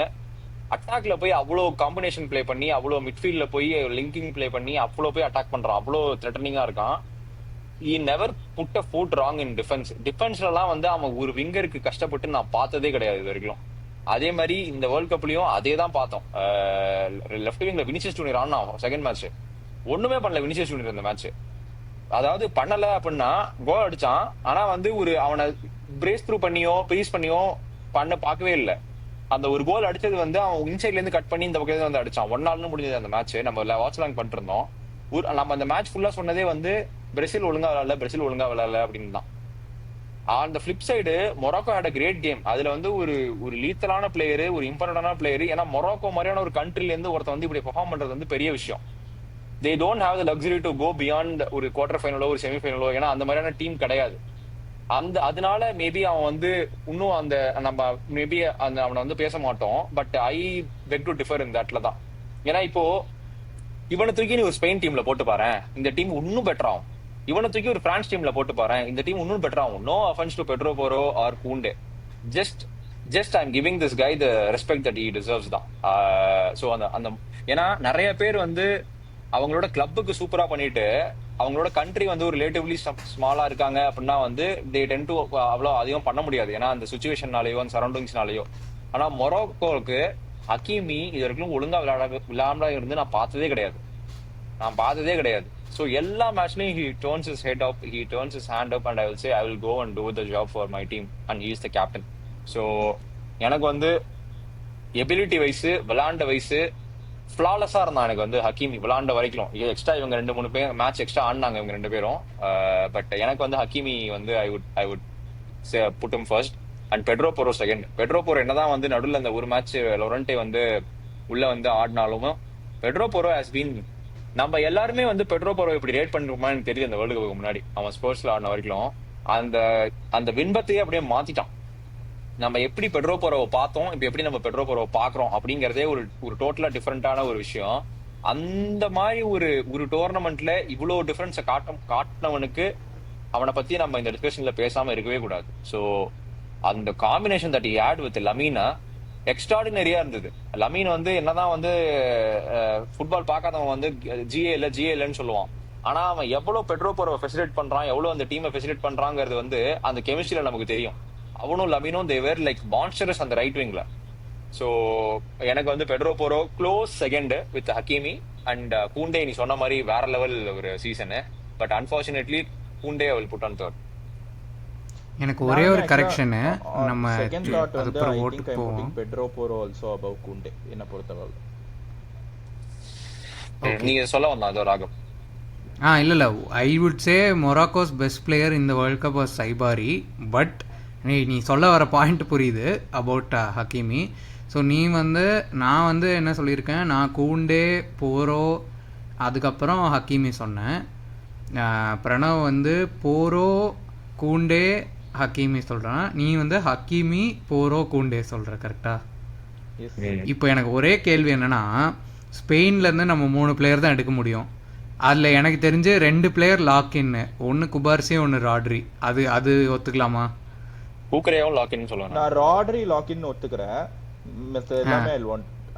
அட்டாக்ல போய் அவ்வளோ காம்பினேஷன் பிளே பண்ணி, அவ்வளோ மிட்ஃபீல்ட்ல போய் லிங்கிங் பிளே பண்ணி அவ்வளோ போய் அட்டாக் பண்றான், அவ்வளோ த்ரெட்டனிங்கா இருக்கான். he never put a foot wrong in defense. டிஃபென்ஸ்லாம் வந்து அவன் ஒரு விங்கருக்கு கஷ்டப்பட்டு நான் பார்த்ததே கிடையாது இது வரைக்கும். அதே மாதிரி இந்த வேர்ல்ட் கப்லயும் அதே தான் பார்த்தோம். லெஃப்ட் விங்ல வினிசியஸ் ஜூனியர் ஆனா செகண்ட் மேட்ச் ஒண்ணுமே பண்ணல வினிசியஸ் ஜூனியர் இந்த மேட்ச். அதாவது பண்ணல அப்படின்னா கோல் அடிச்சான், ஆனா வந்து ஒரு அவனை பிரேஸ் த்ரூ பண்ணியோ ப்ரீஸ் பண்ணியோ பண்ண பார்க்கவே இல்லை. அந்த ஒரு கோல் அடிச்சது வந்து அவன் இன்சைட்ல இருந்து கட் பண்ணி இந்த பக்கத்துல வந்து அடிச்சான். 1-0 முடிஞ்சது அந்த மேட்ச். நம்ம வாட்ச் லாங் பண்ணிட்டு இருந்தோம். நம்ம அந்த மேட்ச் ஃபுல்லா சொன்னதே வந்து பிரேசில் ஒழுங்கா விளையாடல அப்படின்னு தான். அந்த flip side Morocco had a great game. அதுல வந்து ஒரு லீத்தலான பிளேயரு, ஒரு இம்பார்ட்டன்டான பிளேயரு. ஏன்னா மொராக்கோ மாதிரியான ஒரு கண்ட்ரில இருந்து ஒருத்தர் வந்து இப்படி பெர்ஃபார்ம் பண்றது வந்து பெரிய விஷயம். They don't have the luxury to go beyond ஒரு குவார்டர் ஃபைனலோ ஒரு செமி ஃபைனலோ. ஏன்னா அந்த மாதிரியான டீம் கிடையாது. அதனால மேபி அவன் வந்து இன்னும் அந்த நம்ம மேபி அந்த அவனை வந்து பேச மாட்டோம். But I beg to differ in தட்ல தான். ஏன்னா இப்போ இவனை தூக்கி நீ ஒரு ஸ்பெயின் டீம்ல போட்டு பாரு, இந்த டீம் இன்னும் பெட்டர் ஆகும். இவனை தூக்கி ஒரு பிரான்ஸ் டீம்ல போட்டு பாரு, இந்த டீம் இன்னும் பெட்டர் ஆகும். No offence to Pedro Porro or Kounde. Just I am giving this guy the respect that he deserves தான். ஸோ அந்த ஏன்னா நிறைய பேர் வந்து அவங்களோட கிளப்புக்கு சூப்பரா பண்ணிட்டு அவங்களோட கண்ட்ரி வந்து ஒரு ரிலேட்டிவ்லி ஸ்மாலா இருக்காங்க அப்படின்னா வந்து தே டென் டு அவ்வளோ அதிகம் பண்ண முடியாது. ஏன்னா அந்த சுச்சுவேஷன்னாலேயோ அந்த சரௌண்டிங்ஸ்னாலேயோ. ஆனா மொராக்கோவுக்கு ஹக்கீமி இது வரைக்கும் ஒழுங்கா விளையாட இருந்து நான் பார்த்ததே கிடையாது. ஸோ எல்லா மேட்ச்லயும் he turns his head up, he turns his hand up and I will say I will go and do the job for my team and he is the captain. So எனக்கு வந்து ability wise விளையாண்ட வயசு ஃபிளாலஸா இருந்தான் எனக்கு வந்து ஹக்கீமி விளையாண்ட வரைக்கும். Extra இவங்க 2-3 பேர் மேட்ச் எக்ஸ்ட்ரா ஆடினாங்க இவங்க 2 பேரும். பட் எனக்கு வந்து ஹக்கீமி வந்து I would put him first and Pedro Porro second. Pedro Porro என்னதான் வந்து நடுவில் அந்த ஒரு மேட்ச் லொரண்டே வந்து உள்ள வந்து ஆடினாலும் பெட்ரோ போரோ ஹஸ் பீன், நம்ம எல்லாருமே வந்து பெட்ரோ போரோ இப்படி ரேட் பண்ணிருக்கோமா எனக்கு தெரியுது. அந்த வேர்ல்டு கப்புக்கு முன்னாடி அவன் ஸ்போர்ட்ஸ்ல ஆடின வரைக்கும் அந்த விண்பத்தையே அப்படியே மாத்திட்டான். நம்ம எப்படி பெட்ரோ போரோவை பார்த்தோம், இப்ப எப்படி நம்ம பெட்ரோ போரோவை பாக்குறோம் அப்படிங்கறதே ஒரு டோட்டலா டிஃபரெண்டான ஒரு விஷயம். அந்த மாதிரி ஒரு ஒரு டோர்னமெண்ட்ல இவ்வளவு டிஃபரன்ஸை காட்டினவனுக்கு அவனை பத்தி நம்ம இந்த டிஸ்கஷன்ல பேசாம இருக்கவே கூடாது. ஸோ அந்த காம்பினேஷன் தட் ஆட் வித் லமீனா எக்ஸ்ட்ராடினரியா இருந்தது. லமீன் வந்து என்னதான் வந்து ஃபுட்பால் பார்க்காதவன் வந்து ஜிஏலன்னு சொல்லுவான். ஆனா அவன் எவ்வளவு பெட்ரோ போரோவை ஃபெசிலிட்டேட் பண்றான், எவ்வளவு அந்த டீமை ஃபெசிலிட்டேட் பண்றாங்கிறது வந்து அந்த கெமிஸ்ட்ரியில நமக்கு தெரியும். அவனும் லமீனும் தேவர் லைக் மான்ஸ்டர்ஸ் அந்த ரைட் விங்ல. ஸோ எனக்கு வந்து Pedro Porro close second with Hakimi and Kounde. நீ சொன்ன மாதிரி வேற லெவல் ஒரு season. But unfortunately Kounde will put on third. எனக்கு ஒரே ஒரு கரெக்ஷனு, நம்ம செகண்ட் தாட் வந்து அதுக்கப்புறம் ஐ ஓட்டுக்கு திங்க் ஐ போவோம். Putting Pedro Porro also above Kounde என்ன பொறுத்தவரை. நீங்க சொல்ல வந்தா அதோ ராகம். இல்லை I would say Morocco's best player இந்த world Cup was Saibari. But நீ சொல்ல வர பாயிண்ட் புரியுது அபவுட் ஹக்கீமி. ஸோ நீ வந்து நான் வந்து என்ன சொல்லியிருக்கேன், நான் கூண்டே போரோ அதுக்கப்புறம் ஹக்கீமி சொன்னேன். பிரணவ் வந்து போரோ கூண்டே ஹக்கீமி சொல்கிறான். நீ வந்து ஹக்கீமி போரோ கூண்டே சொல்கிற கரெக்டா? இப்போ எனக்கு ஒரே கேள்வி என்னன்னா, ஸ்பெயின்லேருந்து நம்ம 3 பிளேயர் தான் எடுக்க முடியும். அதில் எனக்கு தெரிஞ்சு 2 பிளேயர் லாக்இன்னு, ஒன்று குபார்சி ஒன்று ராட்ரி. அது ஒத்துக்கலாமா? கூக்கரேவும் லாக்இன்னு சொல்லுவாங்க. நான் ராட்ரி லாக்இன் ஒத்துக்கிறேன். மத்த எல்லாமே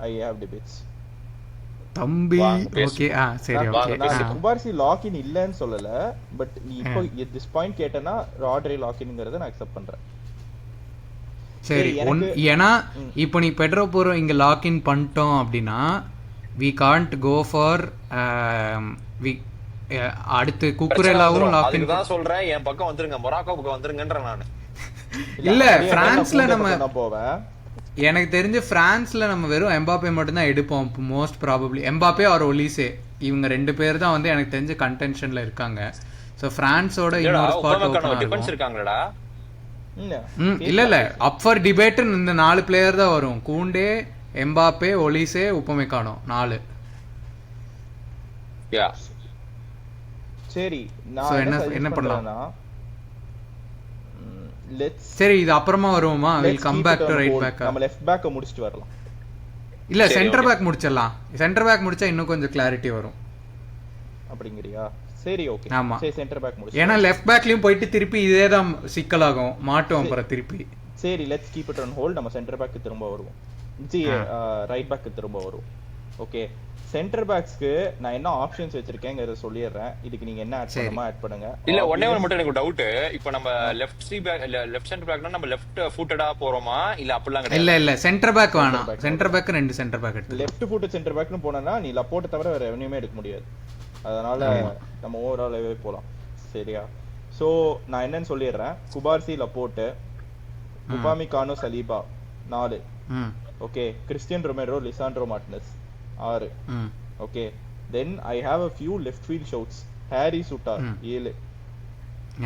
ஐ ஹேவ் டிபேட்ஸ். தம்பி ஓகே சரி ஓகே. நான் குபார்சி லாக்இன் இல்லன்னு சொல்லல. பட் நீ இப்போ திஸ் பாயிண்ட் கேட்டனா ராட்ரி லாக்இன்ங்கறத நான் அக்செப்ட் பண்றேன். சரி ஏன்னா இப்போ நீ பெட்ரோ போரோ இங்க லாக்இன் பண்ணிட்டோம் அப்படின்னா we can't go for அடுத்து குக்குரேலாவும் லாக்இன். அதுதான் சொல்றேன், என் பக்கம் வந்துருங்க, மொராக்கோ பக்கம் வந்துருங்கன்ற நான். இல்ல பிரான்ஸ்ல நம்ம போவேன். எனக்கு தெரிஞ்சு பிரான்ஸ்ல நம்ம வெறும் எம்பாப்பே மட்டும் தான் எடுப்போம் most probably. Mbappe or Olise, இவங்க 2 பேர் தான் வந்து எனக்கு தெரிஞ்சு கன்டென்ஷன்ல இருக்காங்க. சோ பிரான்ஸோட இன்னொரு ஸ்பாட் ஓபன் டிஃபென்ஸ் இருக்காங்கடா. இல்ல அப் ஃபார் டிபேட் இந்த 4 பிளேயர் தான் வரும். Kounde, Mbappe, Olise, Upamecano 4. சரி நான் என்ன பண்ணலாம்? சரி இது அப்புறமா வருவோமா? Will come back to right back. நம்ம லெஃப்ட் பேக்க முடிச்சிட்டு வரலாம். இல்ல சென்டர் பேக் முடிச்சிடலாம். சென்டர் பேக் முடிச்சா இன்னும் கொஞ்சம் கிளாரிட்டி வரும். அப்படிங்கறியா? சரி ஓகே. சரி சென்டர் பேக் முடிச்சு. ஏனா லெஃப்ட் பேக்லயும் போயிட்டு திருப்பி இதே தான் சிக்கலாகும், மாட்டுவோம் அப்புறம் திருப்பி. சரி let's keep it on hold. நம்ம சென்டர் பேக் திரும்ப வருவோம். ரைட் பேக் திரும்ப வருவோம். ஓகே, சென்டர் பேக்ஸ்க்கு நான் என்ன ஆப்ஷன்ஸ் வச்சிருக்கேங்கறத சொல்லிடுறேன். இதுக்கு நீங்க என்ன ஆட் பண்ணணுமா ஆட் பண்ணுங்க. இல்ல ஒண்ணே ஒன்னு மட்டும் எனக்கு டவுட். இப்போ நம்ம லெஃப்ட் சென்டர் பேக்னா நம்ம லெஃப்ட் ஃபுட்டடா போறோமா இல்ல அப்படிலாம் கிடையாது? இல்ல சென்டர் பேக் வேணாம். சென்டர் பேக் 2 சென்டர் பேக் எடுத்து லெஃப்ட் ஃபுட் சென்டர் பேக்னு போனா நீ லப்போர்ட் தவிர வேற எவனையுமே எடுக்க முடியாது. அதனால நம்ம ஓவராலாவே போலாம். சரியா? சோ நான் என்னன்னு சொல்லிடுறேன். Cubarsi, Laporte, Upamecano, Saliba 4. Okay, Cristian Romero, Lisandro Martinez 6. Okay, then I have a few left field shouts. Harry Souttar 7.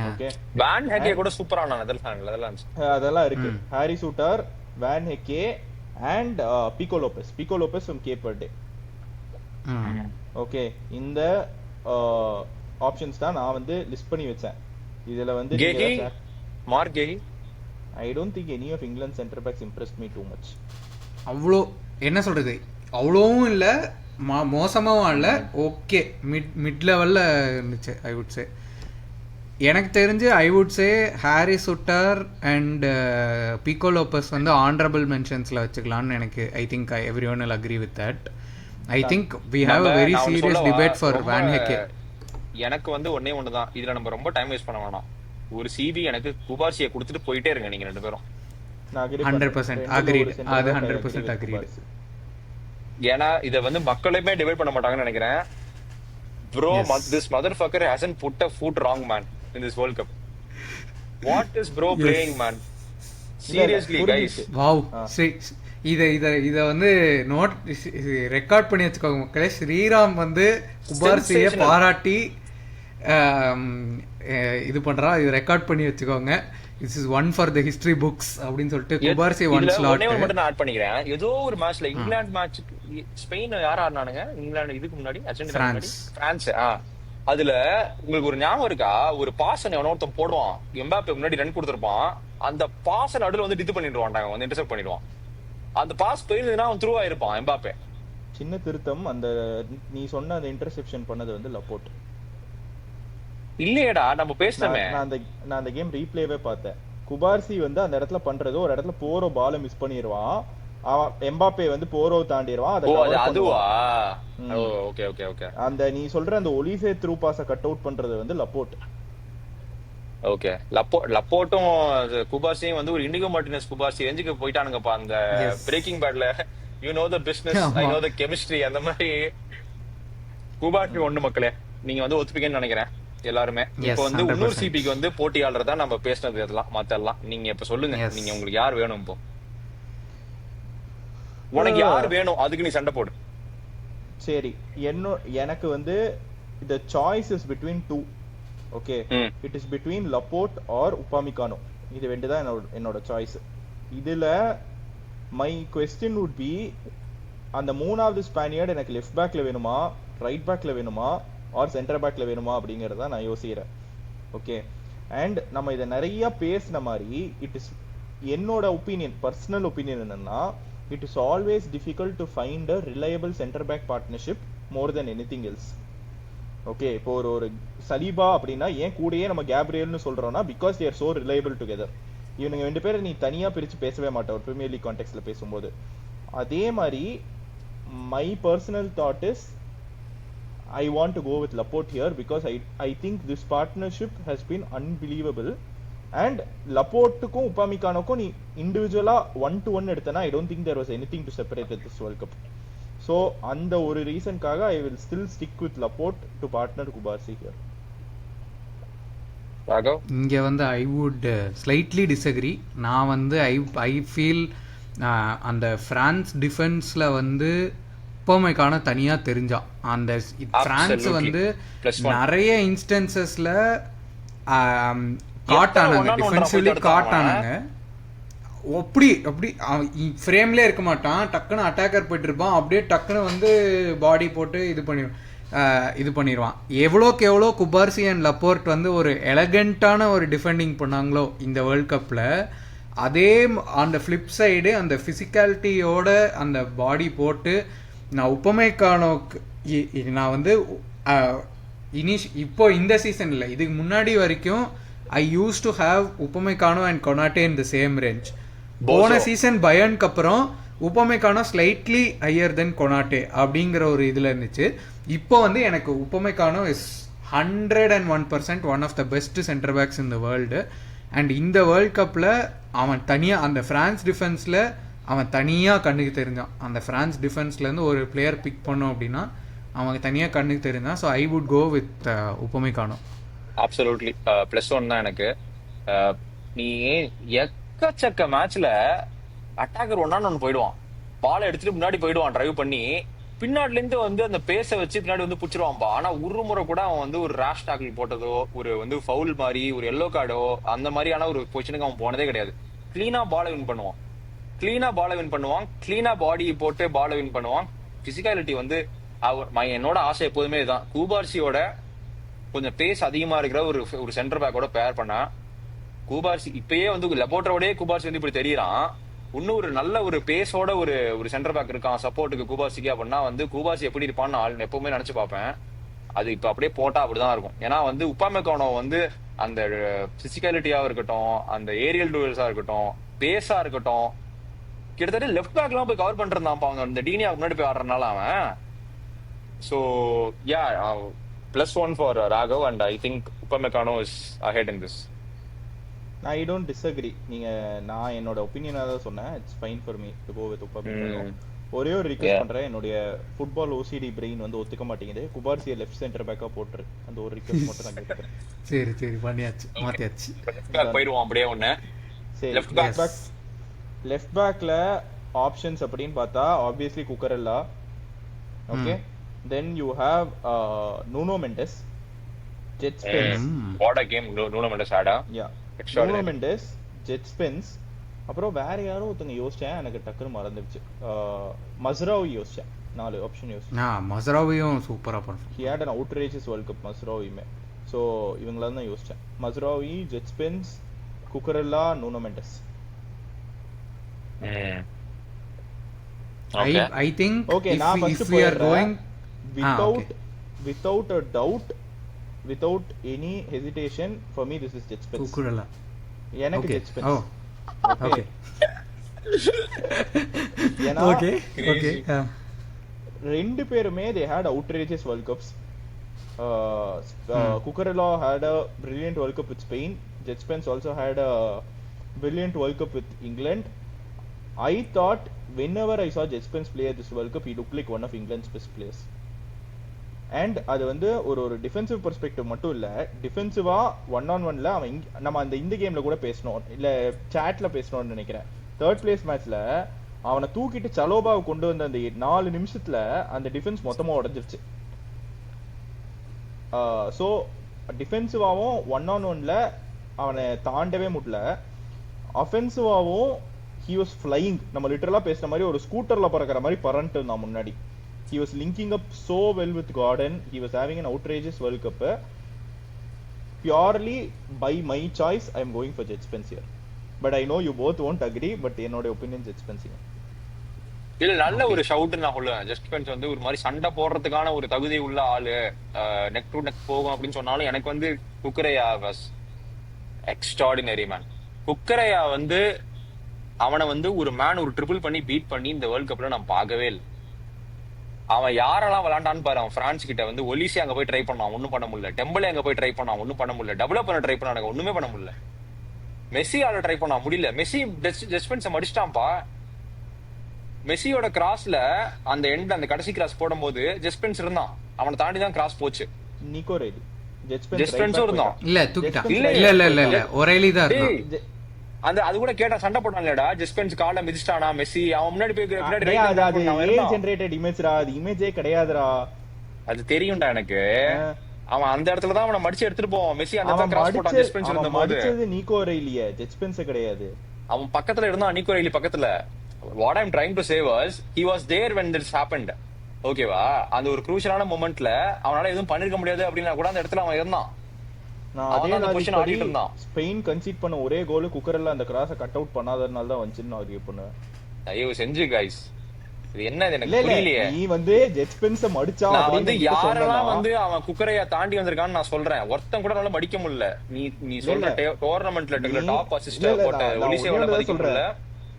Okay, van Hecke கூட சூப்பரா ஆனான் அதெல்லாம் இருக்கு. Harry Souttar, van Hecke and Pico Lopes from Cape Verde. Okay, இந்த options தான் நான் வந்து list பண்ணி வச்சேன். இதுல வந்து Marc Guehi, I don't think any of England center backs impressed me too much. அவ்வளோ என்ன சொல்றது, அவ்வளோவும் இல்ல மோசமாவும் இல்ல, ஓகே மிட் லெவல்ல இருந்துச்சு ஐ வுட் சே. எனக்கு தெரிஞ்சு I would say Harry Souttar and Pico Lopes வந்து ஆனரபிள் மென்ஷன்ஸ்ல வச்சுக்கலாம்னு எனக்கு I think everyone will agree with that. I think we have a very serious debate for Van Hecke. எனக்கு வந்து ஒண்ணே தான், இதுல நம்ம ரொம்ப டைம் வேஸ்ட் பண்ண வேணாம். ஒரு சிபி எனக்கு குபார்சியை கொடுத்துட்டு போயிட்டே இருங்க நீங்க 2 பேரும். 100% agreed. அது 100% agreed. ஏன்னா இத வந்து மக்களுமே டிவைட் பண்ண மாட்டாங்கன்னு நினைக்கிறேன். Bro, this motherfucker hasn't put a foot wrong man in this World Cup. What is bro playing man? Seriously guys. Wow. இத வந்து நோட் ரெக்கார்ட் பண்ணி வச்சுக்கோங்க மக்களே. ஸ்ரீராம் வந்து குபார்சியை பாராட்டி இது பண்றா, இது ரெக்கார்ட் பண்ணி வச்சுக்கோங்க. This is one for the history books அப்படின்னு சொல்லிட்டு குபார்சி ஒன் ஸ்லாட். ஒண்ணே மட்டும் நான் ஆட் பண்ணிக்கிறேன். ஏதோ ஒரு மேட்ச்ல இங்கிலாந்து மேட்ச் ஸ்பெயின் யார் ஆடுனானுங்க இங்கிலாந்து இதுக்கு முன்னாடி அர்ஜென்டினா முன்னாடி பிரான்ஸ். அதுல உங்களுக்கு ஒரு ஞாபகம் இருக்கா, ஒரு பாஸ் ஒருத்தன் போடுவான், எம்பாப்பே முன்னாடி ரன் கொடுத்திருப்பான், அந்த பாஸ் நடுவில் வந்து இது பண்ணிடுவான்டாங்க, வந்து இன்டர்செப்ட் பண்ணிடுவான். அந்த பாஸ் போயிருந்ததுன்னா அவன் த்ரூ ஆயிருப்பான் எம்பாப்பே. சின்ன திருத்தம், அந்த நீ சொன்ன அந்த இன்டர்செப்ஷன் பண்ணது வந்து லப்போர்ட். இல்லையேடா நம்ம பேசினோமே. நான் அந்த கேம் ரீப்ளேவே பார்த்தேன். குபார்சி வந்து அந்த இடத்துல பண்றது, ஒரு இடத்துல போரோ பால மிஸ் பண்ணிடுவான், அவன் எம்பாப்பே வந்து போரோ தாண்டிடுவான், அதை cover அதுவா? பண்ணுவான். Okay okay okay. அந்த நீ சொல்ற அந்த ஒலிசே த்ரூ பாஸ கட் அவுட் பண்றது வந்து லப்போர்ட். ஓகே, லப்போர்ட்டும் குபார்சியும் வந்து ஒரு இண்டிகோ மார்டினஸ் குபார்சி ரேஞ்சுக்கு போயிட்டானுங்கப்பா அந்த பிரேக்கிங் பேட்ல. You know the business, I know the chemistry. அந்த மாதிரி குபார்சி ஒண்ணு மக்களே, நீங்க வந்து ஒத்துப்பீங்கன்னு நினைக்கிறேன் எல்லாருமே. இப்போ வந்து உள்ளூர் சிபிக்கு வந்து போட்டியாளர் தான் நம்ம பேசினது. இதெல்லாம் மத்த எல்லாம் நீங்க இப்ப சொல்லுங்க, நீங்க உங்களுக்கு யார் வேணும்? இப்போ உனக்கு யார் வேணும்? அதுக்கு நீ சண்டை போடு. சரி, எனக்கு வந்து the choice is between two. Okay, it is between Laporte or Upamecano. இது ரெண்டு தான் என்னோட சாய்ஸ். இதுல மை கொஸ்டின் வுட் பி, அந்த மூணாவது ஸ்பானியர்டு எனக்கு லெஃப்ட் பேக்ல வேணுமா, ரைட் பேக்ல வேணுமா, ஆர் சென்டர் பேக்ல வேணுமா அப்படிங்கறத நான் யோசிக்கிறேன். ஓகே, அண்ட் நம்ம இதை நிறைய பேசின மாதிரி இட் இஸ் என்னோட ஒப்பீனியன், பர்சனல் ஒப்பீனியன் என்னன்னா, it is always difficult to find a reliable centre back partnership more than anything else. Okay, இப்போ ஒரு சலீபா அப்படின்னா ஏன் கூடயே நம்ம கேப்ரியல்னு சொல்றோம்னா, because they are so reliable together. இவனுங்க ரெண்டு பேரும் நீ தனியா பிரிச்சு பேசவே மாட்டேன் ஒரு பிரீமியர் லீக் கான்டெக்ட்ல பேசும்போது. அதே மாதிரி my personal thought is I want to go with Laporte here because I think this partnership has been unbelievable. And Laporte-க்கும் உபாமிகானோக்கும் நீ இண்டிவிஜுவலா 1-1 எடுத்தனா, I don't think there was anything to separate at this World Cup. So அந்த ஒரு ரீசன்காக I will still stick with Laporte to partner Kubarsi here. Raghav, இங்க வந்து I would slightly disagree. நான் வந்து I feel அந்த France டிஃபென்ஸ்ல வந்து உபாமிகானோ தனியா தெரிஞ்சான். அந்த பிரான்ஸ் வந்து நிறைய இன்ஸ்டன்சஸ்ல காட்டானாங்க, டிஃபென்சிவ்லி காட்டானாங்க. அப்படி ஃப்ரேம்லேயே இருக்க மாட்டான், டக்குன்னு அட்டாக்கர் போயிட்டு இருப்பான், அப்படியே டக்குன்னு வந்து பாடி போட்டு இது பண்ணிடுவான். எவ்வளோக்கு எவ்வளோ குபார்சி அண்ட் லப்போர்ட் வந்து ஒரு எலகண்டான ஒரு டிஃபெண்டிங் பண்ணாங்களோ இந்த வேர்ல்ட் கப்பில், அதே அந்த ஃப்ளிப் சைடு அந்த ஃபிசிக்காலிட்டியோட அந்த பாடி போட்டு நான் உபாமிகானோக்கு நான் வந்து இப்போ இந்த சீசன் இல்லை, இதுக்கு முன்னாடி வரைக்கும் I used to have Upamecano and Konate in the same range. போன சீசன் பயர்னுக்கு அப்புறம் உபாமிகானோ ஸ்லைட்லி ஹையர் தென் கொனாட்டே அப்படிங்கிற ஒரு இதில் இருந்துச்சு. இப்போ வந்து எனக்கு Upamecano is 101% one of the best centre backs in the world. And இந்த வேர்ல்ட் கப்பில் அவன் தனியாக அந்த ஃப்ரான்ஸ் டிஃபென்ஸில் அவன் தனியாக கண்ணுக்கு தெரிஞ்சான். அந்த ஃப்ரான்ஸ் டிஃபென்ஸ்லேருந்து ஒரு பிளேயர் பிக் பண்ணோம் அப்படின்னா அவன் தனியாக கண்ணுக்கு தெரிஞ்சான். So I would go with Upamecano. Absolutely +1 தான் எனக்கு. நீ எக்கச்சக்க மேட்ச்ல அட்டாக்கர் ஒன்னு போயிடுவான், பாலை எடுத்துட்டு முன்னாடி போயிடுவான் டிரைவ் பண்ணி, பின்னாடில இருந்து வந்து அந்த பேச வச்சு பின்னாடி வந்து புடிச்சிருவான்பா. ஆனா ஒரு முறை கூட அவன் வந்து ஒரு ரேஷ் டாக்கிள் போட்டதோ, ஒரு வந்து ஃபவுல் மாதிரி, ஒரு எல்லோ கார்டோ, அந்த மாதிரியான ஒரு பொசிஷனுக்கு அவன் போனதே கிடையாது. கிளீனா பாலை வின் பண்ணுவான், கிளீனா பாடி போட்டு பாலை வின் பண்ணுவான். பிசிக்காலிட்டி வந்து என்னோட ஆசை எப்போதுமே இதுதான், கூபார்சியோட கொஞ்சம் பேஸ் அதிகமா இருக்கிற ஒரு சென்டர் பேக்கோட பேர் பண்ணா. கூபார்சி இப்பயே வந்து லப்போர்ட்டோடய கூபார்சி வந்து இப்படி தெரியறான், இன்னும் ஒரு நல்ல ஒரு பேஸோட ஒரு சென்டர் பேக் இருக்கான் சப்போர்ட்டுக்கு கூபார்சிக்கு அப்படின்னா வந்து கூபார்சி எப்படி இருப்பான்னு ஆள் எப்பவுமே நினைச்சு பார்ப்பேன். அது இப்ப அப்படியே போட்டா அப்படிதான் இருக்கும். ஏன்னா வந்து உபாமிகானோ வந்து அந்த பிசிக்காலிட்டியா இருக்கட்டும், அந்த ஏரியல் டூவல்ஸா இருக்கட்டும், பேஸா இருக்கட்டும், கிட்டத்தட்ட லெஃப்ட் பேக் எல்லாம் போய் கவர் பண்றான்ப்பா அவங்க இந்த டீனியா முன்னாடி போய் ஆடுறதுனால அவன். So yeah, +1 for Raghav and I think Upamecano is ahead in this. I don't disagree. நான் என்னோட ஒபினியனா தான் சொன்னேன். It's fine for me to go with Upamecano. ஒரே ஒரு ரிக்வெஸ்ட் பண்றேன், என்னுடைய ஃபுட்பால் OCD பிரெயின் வந்து ஒத்துக்க மாட்டேங்குது, குபார்சியை லெஃப்ட் சென்டர் பேக்கா போட்டுரு. அந்த ஒரு ரிக்வெஸ்ட் மட்டும் நான் கேட்கிறேன். சரி பண்ணியாச்சு, மாத்தியாச்சு. லெஃப்ட் பேக் போய்டுவோம் அப்படியே ஒண்ணே. சரி, லெஃப்ட் பேக்ல ஆப்ஷன்ஸ் அப்படினு பார்த்தா obviously Cucurella. Okay, then you have Nuno Mendes, Jet Spence. What a game Nuno Mendes had. Yeah, Nuno Mendes, Jet Spence. அப்புறம் வேற யாரோ ஒருத்தங்க யோசிச்சேன், எனக்கு டக்குன்னு மறந்துடுச்சு. மஸ்ராவி யோசிச்சேன், 4 ஆப்ஷன் யோசிச்சேன். மஸ்ராவியும் சூப்பரா பண்ணான். He had an outrageous World Cup மஸ்ராவியுமே. ஸோ இவங்கள தான் யோசிச்சேன், Mazraoui, Jed Spence, Cucurella, Nuno Mendes. Okay. I think Okay, if நான் we, first if we are போயிடுறேன். going okay. Without a doubt, without any hesitation, for me this is Jet Spence. Kukurella. எனக்கு Okay. Jet Spence. Oh, okay. ஏன்னா Okay. Okay. ரெண்டு பேருமே they had outrageous World Cups. Cucurella had a brilliant World Cup with Spain. Jet Spence also had a brilliant World Cup with England. I thought whenever I saw Jet Spence play at this World Cup, he looked like one of England's best players. And அது வந்து ஒரு defensive perspective மட்டும் இல்ல, டிஃபென்சிவா 1-on-1ல அவன் நம்ம இந்த கேம்ல கூட பேசணும் இல்ல சாட்ல பேசணும்னு நினைக்கிறேன். தேர்ட் பிளேஸ் மேட்ச்ல அவனை தூக்கிட்டு சலோபாவை கொண்டு வந்த அந்த 4 நிமிஷத்துல அந்த டிஃபென்ஸ் மொத்தமா உடைஞ்சிருச்சு. ஸோ டிஃபென்சிவாவும் 1-on-1ல அவனை தாண்டவே முடியல. அஃபென்சிவாவும் he was flying. நம்ம லிட்டரலா பேசுற மாதிரி ஒரு ஸ்கூட்டர்ல பறக்கிற மாதிரி பறந்துட்டு இருந்தான் முன்னாடி. He was linking up so well with Gordon. He was having an outrageous World Cup. Purely by my choice, I am going for Jet Spence here. But I know you both won't agree. But என்னோட opinion Jet Spence. இல்ல நல்ல ஒரு shout நான் சொல்லுவேன். Jet spends வந்து ஒரு மாதிரி சண்டை போடுறதுக்கான ஒரு தகுதி உள்ள ஆளு, நெக் டு நெக் போகும் அப்படின்னு சொன்னாலும் எனக்கு வந்து குக்கரையா வாஸ் எக்ஸ்ட்ராடினரி மேன். குக்கரையா வந்து அவனை வந்து ஒரு மேன் ஒரு ட்ரிபிள் பண்ணி பீட் பண்ணி இந்த வேர்ல்ட் கப்ல நான் பார்க்கவே இல்லை. அவன் யாரெல்லாம் விளாண்டான்னு பாரு. அவன் பிரான்ஸ் கிட்ட வந்து ஒலிசி அங்க போய் ட்ரை பண்ணான், ஒன்னும் பண்ண முடியல. டெம்பிளே அங்க போய் ட்ரை பண்ணான், ஒன்னும் பண்ண முடியல. டெவலப் பண்ண ட்ரை பண்ணாங்க, ஒண்ணுமே பண்ண முடியல. மெஸ்ஸி ஆள ட்ரை பண்ணா முடியல. Messi jet ஸ்பென்ஸை மடிச்சிட்டான்ப்பா. மெஸ்ஸியோட கிராஸ்ல அந்த எண்ட் அந்த கடைசி கிராஸ் போடும்போது ஜெட் ஸ்பென்ஸ் இருந்தான், அவனை தாண்டி தான் கிராஸ் போச்சு. நிக்கோ ரெய்லி ஜெட் ஸ்பென்ஸும் இருந்தான். இல்ல தூக்கிட்டான். இல்ல ஒரேலி தான் இருந்தான். அந்த அது கூட கேட்டா சண்டை போட்டான்லடா. ஜெட் ஸ்பென்ஸ் கால மிதிச்சிட்டானா மெஸ்ஸி, அவன் முன்னாடி போய் பின்னாடி ஜெனரேட்டட் இமேஜ்ரா, அது இமேஜே கிடையாதுடா. அது தெரியும்டா எனக்கு. அவன் அந்த இடத்துல தான் அவனை மடிச்சு எடுத்துட்டு போவான். மெஸ்ஸி அந்த இடத்துல கிராஸ் போட்டான் ஜெட் ஸ்பென்ஸ் இருந்தபோது. மடிச்சது நிக்கோ ரெய்லியே, ஜெட் ஸ்பென்ஸ் கிடையாது. அவன் பக்கத்துல இருந்தான், நிக்கோ ரெய்லி பக்கத்துல. What I'm trying to say was he was there when this happened. ஓகேவா? அந்த ஒரு க்ரூஷியலான மொமெண்ட்ல அவனால எதுவும் பண்ணிருக்க முடியாது அப்படின்னா கூட அந்த இடத்துல அவன் இருந்தான். நான் அதே பொசிஷன் ஆடிட்டு இருந்தான். ஸ்பெயின் கன்சீட் பண்ண ஒரே கோல் குக்கர்ல அந்த கிராஸ கட் அவுட் பண்ணாததனால தான் வந்துச்சுன்னு ஆர்கியூ பண்ணுவேன். தயவு செஞ்சு गाइस, இது என்ன எனக்கு புரியலையே. நீ வந்து ஜெட் ஸ்பென்ஸ மடிச்சா நான் வந்து யாரெல்லாம் வந்து அவன் குக்கரையா தாண்டி வந்திருக்கான்னு நான் சொல்றேன். ஒருத்தன் கூட நல்லா மடிக்க முடியல. நீ சொல்ற டோர்னமெண்ட்ல டாப் அசிஸ்ட் போட்ட ஒலிசியோட மடிக்க முடியல.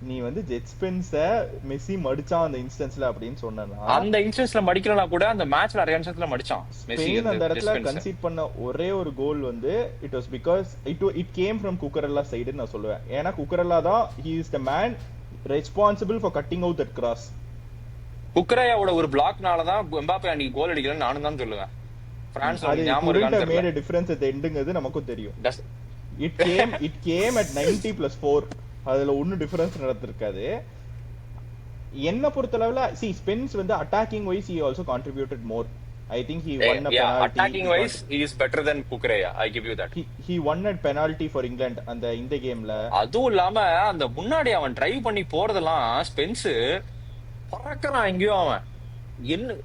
நீ வந்து ஜெட் ஸ்பென்ஸ மெஸ்ஸி மடிச்சான் அந்த இன்ஸ்டன்ஸ்ல அப்படின்னு சொன்னா, அந்த இன்ஸ்டன்ஸ்ல மடிக்கலனா கூட அந்த மேட்ச்ல நிறைய இன்ஸ்டன்ஸ்ல மடிச்சான் மெஸ்ஸி. அந்த இடத்துல கன்சீட் பண்ண ஒரே ஒரு கோல் வந்து it was because it came from Cucurella side நான் சொல்லுவேன். ஏன்னா குக்கரெல்லா தான் he is the man responsible for cutting out that cross. குக்கரையாவோட ஒரு பிளாக்னால தான் எம்பாப்பே அன்னைக்கு கோல் அடிக்கலன்னு நானும் தான் சொல்லுவேன். பிரான்ஸ் ஞாபகம் இருக்கான்னு தெரியல. மேட் டிஃபரன்ஸ் at the endங்கிறது நமக்கும் தெரியும். it came at 90+4. அதுல ஒன்னும் டிஃபரன்ஸ் நடந்திருக்காது. என்ன பொறுத்தளவுல ஸ்பென்ஸ் வந்து attacking wise he also contributed more. I think he won a penalty. Attacking wise he is better than Kukureya, I give you that. He won a penalty for England அந்த இந்த கேம்ல. அதுவும் இல்லாம அந்த முன்னாடி அவன் டிரைவ் பண்ணி போறதெல்லாம் ஸ்பென்ஸ் பறக்கறான் எங்கேயோ. அவன் என்ன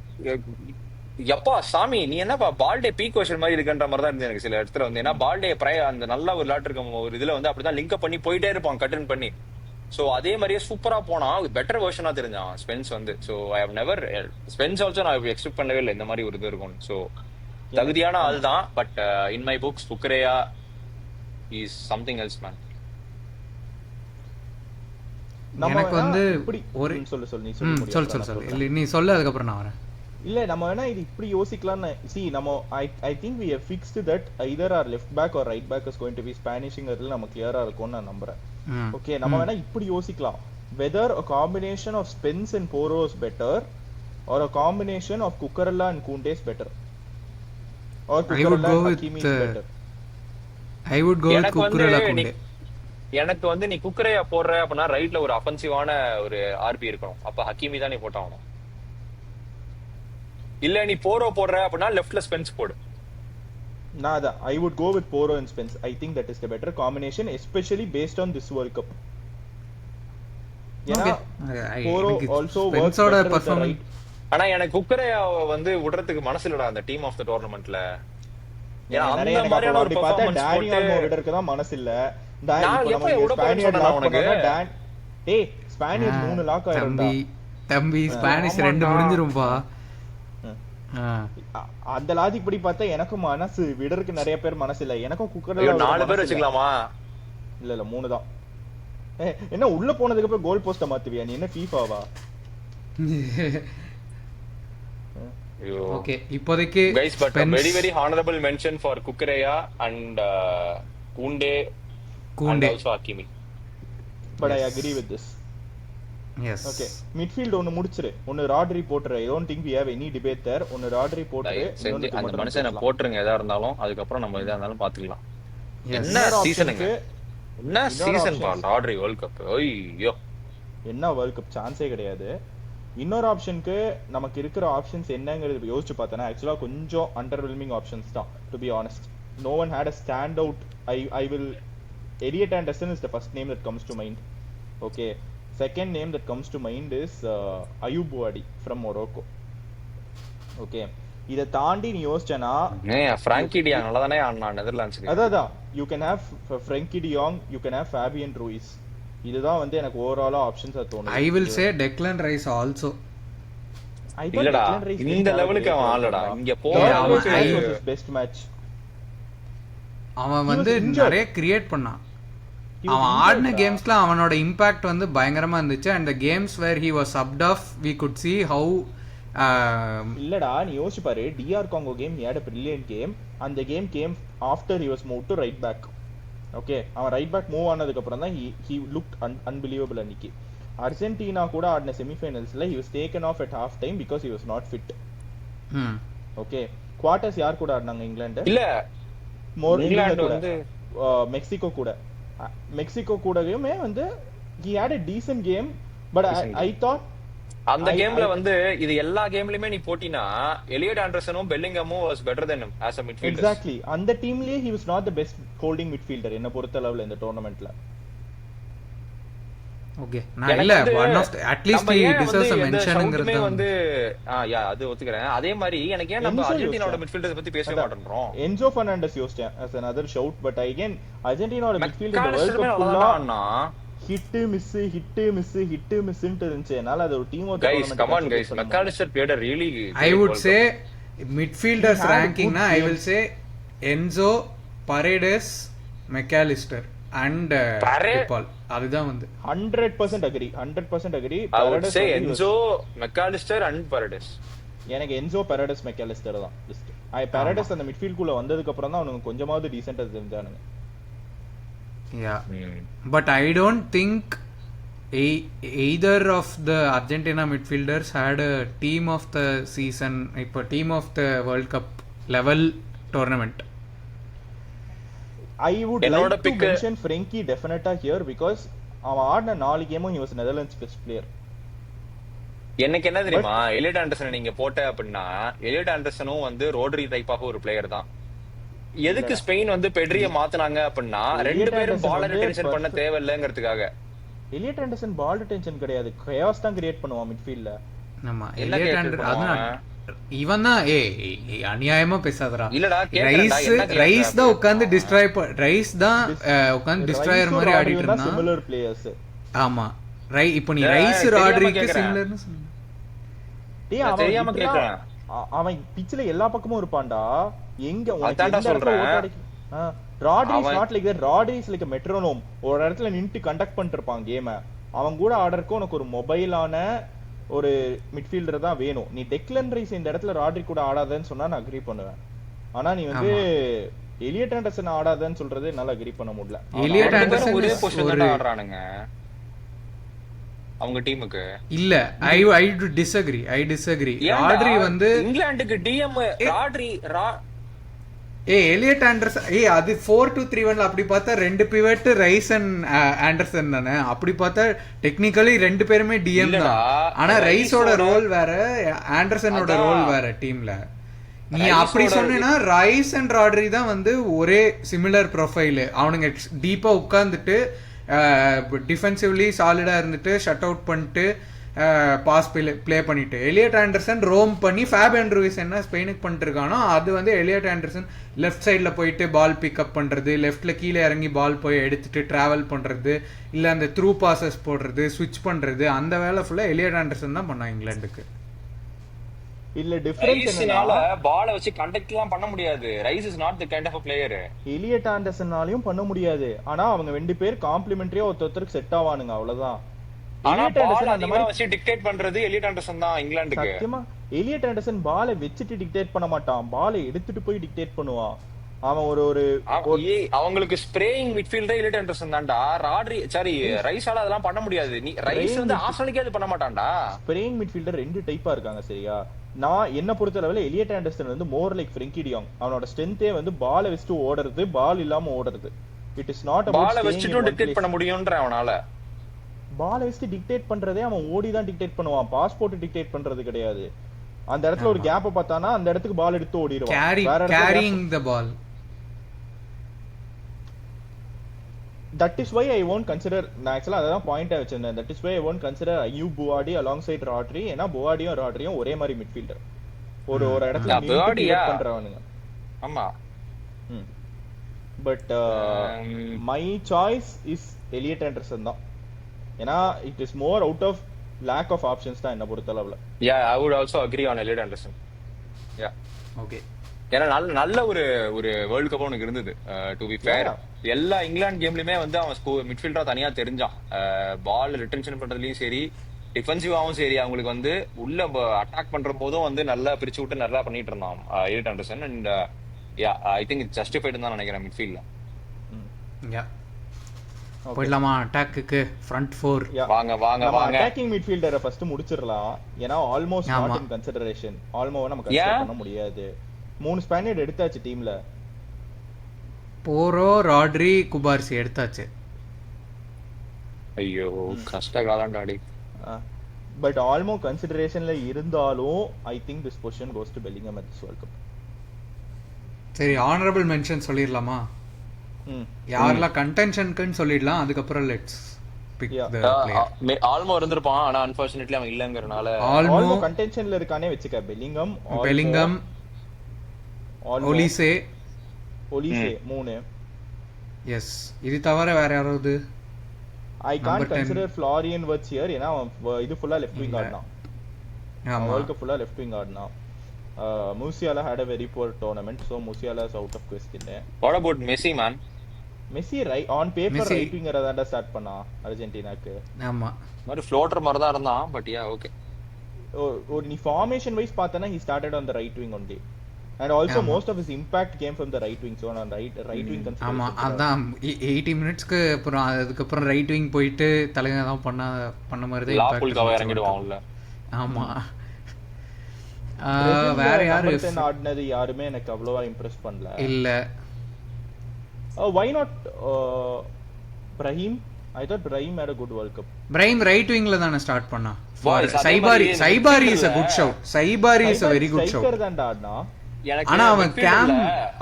எப்பா சாமி நீ என்னப்பா பால்டே பீக் வெர்ஷன் மாதிரி இருக்குன்ற மாதிரி தான் இருந்து எனக்கு சில இடத்துல வந்து. ஏன்னா பால்டே அந்த நல்ல ஒரு லாட் இருக்கும் ஒரு இதுல வந்து அப்படிதான் லிங்க் பண்ணி போயிட்டே இருப்பான் கட் அண்ட் பண்ணி. சோ அதே மாதிரியே சூப்பரா போனா பெட்டர் வெர்ஷனா தெரிஞ்சான் ஸ்பென்ஸ் வந்து. So I have never Spence also நான் எக்ஸ்பெக்ட் பண்ணவே இல்லை இந்த மாதிரி ஒரு இது இருக்கும். சோ தகுதியான ஆள் தான். But in my books Cucurella is something else man. எனக்கு வந்து ஒரு சொல்லு நீ சொல்லு அதுக்கப்புறம் நான் வரேன். இல்ல நம்ம வேணா இது இப்படி யோசிக்கலாம்னு. நம்ம I think we have fixed that either our left back or right back is going to be Spanishங்கிறதுல நம்ம கிளியரா இருக்கும்னு நான் நம்புறேன். ஓகே, நம்ம வேணா இப்படி யோசிக்கலாம். Whether a combination of Spence and Porro is better or a combination of Cucurella and Koundé is better or Cucurella and Hakimi is better. I would go with Cucurella Koundé. எனக்கு வந்து நீ குக்கரையா போடுற அப்படின்னா ரைட்ல ஒரு அஃபென்சிவான ஒரு ஆர்பி இருக்கணும். அப்ப ஹக்கீமி தான் நீ போட்டாகணும். இல்ல நீ போரோ போடுற அப்படின்னா லெஃப்ட்ல ஸ்பென்ஸ் போடு. Nada, I would go with Porro and Spence. I think that is the better combination, especially based on this World Cup. Okay. Porro also works better with the right. ஆனா எனக்கு குக்கரையா வந்து விடுறதுக்கு மனசு இல்லடா அந்த டீம் ஆஃப் தி டோர்னமெண்ட்ல. ஏன்னா அந்த மாதிரியான ஒரு பெர்ஃபார்மன்ஸ் டானி ஆல்மோ விடுறதுக்கு தான் மனசு இல்ல. நான் எப்ப விட போறேன்னு சொன்னேன் உனக்கு. டேய் ஸ்பானியர்ஸ் 3 லாக் ஆயிடும்டா. தம்பி ஸ்பானிஷ் 2 முடிஞ்சிரும்பா. அந்த லாஜிக் படி பார்த்தா எனக்கும் மனசு விடருக்கு நிறைய பேர் மனசு இல்ல. எனக்கும் குக்கர்ல 4 பேர் வச்சுக்கலாமா? இல்ல 3 தான். என்ன உள்ள போனதுக்கு அப்புறம் கோல் போஸ்ட மாத்துவியா நீ? என்ன ஃபீஃபாவா? ஓகே இப்போதைக்கு guys, but a very very honorable mention for Kukureya and Koundé and also Hakimi. But I agree with this. Yes. Okay, midfield ஒன்னு முடிச்சிரு. ஒன்னு ராட்ரி போட்ற. I don't think we have any debate there. ஒன்னு Rodri போட்ற. அந்த மனுஷனை போட்ருங்க எதா இருந்தாலும். அதுக்கு அப்புறம் நம்ம எதா இருந்தாலும் பாத்துக்கலாம். என்ன சீசனுங்க? என்ன சீசன் பா ராட்ரி வேர்ல்ட் கப். ஐயோ என்ன வேர்ல்ட் கப் சான்ஸே கிடையாது. இன்னொரு ஆப்ஷனுக்கு நமக்கு இருக்கிற ஆப்ஷன்ஸ் என்னங்கிறது யோசிச்சு பார்த்தனா ஆக்சுவலா கொஞ்சம் அண்டர்வெல்மிங் ஆப்ஷன்ஸ் தான் to be honest. No one had a standout. I will Elliot Anderson is the first name that comes to mind. Okay, second name that comes to mind is Ayoub Bouadi from Morocco. Okay, இத தாண்டி நீ யோசிச்சனா Frankie de Jong நல்லதானே ஆடுனா நெதர்லாண்ட்ஸ்க்கு. அதான் you can have Frankie de Jong, you can have Fabian Ruiz. இதுதான் வந்து எனக்கு ஓவராலா ஆப்ஷன்ஸா தோணுது. I will say Declan Rice also. இல்லடா இந்த லெவலுக்கு அவன் ஆளடா. இங்க போற பெஸ்ட் மேட்ச். அவன் வந்து நிறைய கிரியேட் பண்ணான். அவன் ஆடின கேம்ஸ்ல அவனோட இம்பாக்ட் வந்து பயங்கரமா இருந்துச்சு. And the games where he was subbed off we could see how இல்லடா நீ யோசிச்சு பாரு. DR Congo game he had a brilliant game and the game came after he was moved to right back. Okay, அவன் right back move ஆனதுக்கு அப்புறம் தான் he looked unbelievable அன்னைக்கு. Argentina கூட ஆடின செமிஃபைனல்ஸ்ல he was taken off at half time because he was not fit. Okay, quarters யார் கூட ஆடினாங்க? இங்கிலாந்து இல்ல இங்கிலாந்து வந்து மெக்சிகோ கூட. மெக்சிகோ கூடயுமே வந்து he had a decent game but I thought அந்த கேம்ல வந்து இது எல்லா கேம்லயுமே நீ போட்டினா Eliot ஆண்டர்சனும் பெல்லிங்கமும் was better than him as a midfielder. Exactly, அந்த டீம்லயே he was not the best holding midfielder என்ன பொறுத்த அளவுல இந்த டோர்னமென்ட்ல. ஓகே, நான் இல்ல one of the, at least he deserves a mentionங்கிறது வந்து அது ஒத்துக்கறேன். அதே மாதிரி எனக்கு ஏன் நம்ம அர்ஜென்டினாவோட மிட்ஃபீல்டர்ஸ் பத்தி பேசவே மாட்டேன்றோம். என்சோ ஃபெர்னாண்டஸ் யோசிச்சேன் as another shout, but again அர்ஜென்டினாவோட மிட்ஃபீல்ட் இந்த வேர்ல்ட் கப் ஃபுல்லா ஹிட் மிஸ் ன்ட்டு இருந்துச்சு. அதனால அது ஒரு team work. guys come on guys, McAllister played a really I would say midfielders ranking na I will say Enzo, Paredes, McAllister and Paul. அதுதான் வந்து 100% agree. I would say Enzo, McAllister and Paredes. எனக்கு Enzo, Paredes, McAllister தான் list. Paredes அந்த midfield குள்ள வந்ததுக்கு அப்புறம் தான் அவனுக்கு கொஞ்சமாவது டீசன்ட்டா தெரிஞ்சானுங்க. Yeah, but I don't think either of the Argentina midfielders had a team of the season, இப்போ team of the World Cup level tournament. I would like to mention Frankie definitely here because அவன் ஆடின 4 கேமும் he was Netherlands best player. எனக்கு என்ன தெரியுமா, Eliot Anderson நீங்க போட்ட அப்படின்னா எலியட் ஆண்டர்சனும் வந்து ரோட்ரி டைப்பாக ஒரு பிளேயர் தான். எதுக்கு ஸ்பெயின் வந்து பெட்ரிய மாத்துனாங்க அப்படின்னா ரெண்டு பேரும் பால் ரிட்டென்ஷன் பண்ண தேவையில்லைங்கிறதுக்காக. எலியட் ஆண்டர்சன் பால் ரிட்டென்ஷன் கிடையாது, chaos தான் கிரியேட் பண்ணுவான் மிட்ஃபீல்ட்ல. ஆமா, எலியட் ஆண்டர்சன் இவன் தான் அநியாயமா பேசாதடா. ரைஸ் தான் உட்கார்ந்து ரைஸ் தான் உட்கார்ந்து டிஸ்ட்ராயர் மாதிரி ஆடிட்டு இருந்தான். Similar players. ஆமா, இப்போ நீ ரைஸ் ராட்ரிக்கு சிமிலர்னு சொன்ன. டேய் அவன் தெரியாம கேக்குறான். அவன் பிட்ச்ல எல்லா பக்கமும் இருப்பான்டா. எங்க உனக்கு சொல்றேன் Rodri is not like that. Rodri is like a metronome. ஒரு இடத்துல நின்னு கண்டக்ட் பண்ணிட்டு இருப்பான் கேமை. அவன் கூட ஆர்டருக்கு உனக்கு ஒரு மொபைலான ஒரு மிட்ஃபீல்டர் தான் வேணும். நீ டெக்லன் ரைஸ் இந்த இடத்துல ராட்ரி கூட ஆடாதன்னு சொன்னா நான் அக்ரி பண்ணுவேன். ஆனா நீ வந்து எலியட் ஆண்டர்சன் ஆடாதன்னு சொல்றது என்னால அக்ரி பண்ண முடியல. எலியட் ஆண்டர்சன் ஒரே பொசிஷன்ல தான் ஆடுறானுங்க அவங்க டீமுக்கு. இல்ல I disagree. ராட்ரி வந்து இங்கிலாந்துக்கு டிஎம் ராட்ரி எலியட் ஆண்டர்சன் அது 4-2-3-1 அப்படி பார்த்தா ரெண்டு பிவட் ரைஸ் அண்ட் ஆண்டர்சன் தானே. அப்படி பார்த்தா டெக்னிக்கலி ரெண்டு பேருமே டிஎம் தான். ஆனா ரைஸோட ரோல் வேற, ஆண்டர்சனோட ரோல் வேற டீம்ல. நீ அப்படி சொன்னா ரைஸ் அண்ட் ராட்ரி தான் வந்து ஒரே சிமிலர் ப்ரொஃபைல். அவனுங்க டீப்பா உட்கார்ந்துட்டு டிஃபென்சிவ்லி சாலிடா இருந்துட்டு ஷட் அவுட் பண்ணிட்டு பாஸ் ப்ளே பண்ணிட்டு எலியட் ஆண்டர்சன் ரோம் பண்ணி ஃபேபியன் ரூயிஸ் என்ன ஸ்பெயினுக்கு பண்ணிருக்கானோ அது வந்து எலியட் ஆண்டர்சன் லெஃப்ட் சைடில் போயிட்டு பால் பிக்கப் பண்ணுறது, லெஃப்டில் கீழே இறங்கி பால் போய் எடுத்துட்டு ட்ராவல் பண்ணுறது, இல்லை அந்த த்ரூ பாசஸ் போடுறது, ஸ்விட்ச் பண்ணுறது, அந்த வேலை ஃபுல்லாக எலியட் ஆண்டர்சன் தான் பண்ணான் இங்கிலாந்துக்கு. இல்ல டிஃபரன்ஸ் ரைஸ்னால பால வச்சு கண்டக்ட்லாம் பண்ண முடியாது. Rice is not the kind of a player. Elliot ஆண்டர்சனாலையும் பண்ண முடியாது. ஆனா அவங்க 2 பேர் காம்ப்ளிமெண்டரியா ஒருத்தருக்கு செட் ஆவானுங்க, அவ்வளவுதான். ஆனா எலியட் பால் ஆண்டர்சன் அந்த அதிகமா மாதிரி வச்சு டிக்டேட் பண்றது எலியட் ஆண்டர்சன் தான் இங்கிலாந்துக்கு. சத்தியமா எலியட் ஆண்டர்சன் பாலை வச்சுட்டு டிக்டேட் பண்ண மாட்டான், பாலை எடுத்துட்டு போய் டிக்டேட் பண்ணுவான். அவன் ஒரு அவங்களுக்கு ஸ்ப்ரேயிங் மிட்ஃபீல்டர் எலியட் ஆண்டர்சன் தான்டா. ராட்ரி சாரி ரைஸால அதெல்லாம் பண்ண முடியாது. நீ ரைஸ் வந்து ஆர்சனலுக்கே அது பண்ண மாட்டான்டா. ஸ்ப்ரேயிங் மிட்ஃபீல்டர் 2 டைப்பா இருக்காங்க, சரியா? நான் என்ன பொறுத்த அளவுல எலியட் ஆண்டர்சன் வந்து மோர் லைக் ஃப்ரெங்கி டி யோங். அவனோட ஸ்ட்ரென்த்தே வந்து பாலை வச்சுட்டு ஓடுறது, பால் இல்லாம ஓடுறது. இட் இஸ் நாட் அபௌட் பால வச்சுட்டு டிக்டேட் பண்ண முடியும்ன்ற அவனால. பாலை வச்சுட்டு டிக்டேட் பண்றதே அவன் ஓடி தான் டிக்டேட் பண்ணுவான், பாஸ்போர்ட் டிக்டேட் பண்றது கிடையாது. அந்த இடத்துல ஒரு கேப்ப பார்த்தானா அந்த இடத்துக்கு பால் எடுத்து ஓடிடுவான். Carrying the ball. That is why I won't consider, நான் ஆக்சுவலா அதான் பாயிண்டா வச்சிருந்தேன். That is why I won't consider Ayub Buwadi alongside Rodri. ஏன்னா புவாடியும் ராட்ரியும் ஒரே மாதிரி மிட்ஃபீல்டர், ஒரு இடத்துல புவாடியா பண்றவனுங்க. ஆமா. But my choice is Elliot Anderson தான். ஏன்னா it is more out of lack of options தான் என்ன பொறுத்தளவுல. Yeah, I would also agree on Elliot Anderson. Yeah. Okay. ஏன்னா நல்ல ஒரு வேர்ல்ட் கப் உனக்கு இருந்தது. டு பி ஃபேர் எல்லா இங்கிலாந்து கேம்லயுமே வந்து அவன் மிட்ஃபீல்டரா தனியா தெரிஞ்சான். பால் ரிட்டன்ஷன் பண்றதுலயும் சரி, டிஃபென்சிவாவும் சரி, அவங்களுக்கு வந்து உள்ள அட்டாக் பண்ற போதும் வந்து நல்லா பிரிச்சு விட்டு நல்லா பண்ணிட்டு இருந்தான் Elliot Anderson. And yeah, I think it's justified தான் நினைக்கிறேன் மிட்ஃபீல்ட்ல. யா, போயிடலாமா அட்டாக்குக்கு? ஃப்ரண்ட் 4 வாங்க வாங்க வாங்க. அட்டாக்கிங் மிட்ஃபீல்டரை ஃபர்ஸ்ட் முடிச்சிரலாம். ஏன்னா almost not in consideration. Almost நம்ம கன்சிடர் பண்ண முடியாது. 3 ஸ்பானியர்ட் எடுத்தாச்சு டீம்ல. போரோ, ராட்ரி, குபார்சி எடுத்தாச்சு. ஐயோ கஷ்ட காலம்டாடி. பட் ஆல்மோஸ்ட் கன்சிடரேஷன்ல இருந்தாலும் I think this position goes to Bellingham at this world cup. சரி, ஆனரபிள் மென்ஷன் சொல்லிடலாமா? யாரெல்லாம் கண்டென்ஷனுக்குன்னு சொல்லிடலாம், அதுக்கப்புறம் லெட்ஸ் பிக் தி பிளேயர். ஆல்மோ இருந்திருப்பான், ஆனா அன்ஃபார்ச்சுனேட்லி அவன் இல்லங்கறனால ஆல்மோ கண்டென்ஷன்ல இருக்கானே வெச்சுக்க. பெல்லிங்ஹாம், ஒலிசே 3. எஸ், இது தவிர வேற யாராவது? I can't consider Florian Wirtz here. ஏன்னா இது ஃபுல்லா லெஃப்ட் விங் ஆடுனான். ஆமா, வேர்ல்ட் கப் ஃபுல்லா லெஃப்ட் விங் ஆடுனான். Musiala had a very poor tournament, so Musiala is out of question. What about Messi, man? Messi on paper right winger தான் start பண்ணா அர்ஜென்டினாக்கு. ஆமா, மாதிரி ஃப்ளோட்டர் மாதிரி தான் இருந்தான். But yeah, okay. ஒரு நீ ஃபார்மேஷன் வைஸ் பார்த்தனா he started on the right wing only. And also most of his impact came from the right wing. So on right wing consideration. ஆமா, அதான் 80 மினிட்ஸ்க்கு அப்புறம் அதுக்கு அப்புறம் ரைட் விங் போயிட்டு தலைங்க தான் பண்ண மாதிரி தான் லாபுல்காவ இறங்கிடுவான் உள்ள. ஆமா. வேற யாரு ஆடினது யாருமே எனக்கு அவ்வளவா இம்ப்ரெஸ் பண்ணல. இல்ல. why not Brahim? I thought Brahim had a good World Cup. Brahim right wingல தான ஸ்டார்ட் பண்ணா. சைபாரி is a good shout. சைபாரி is a very good shout. Striker தான் ஆடுனா. ஆனா அவன் கேம்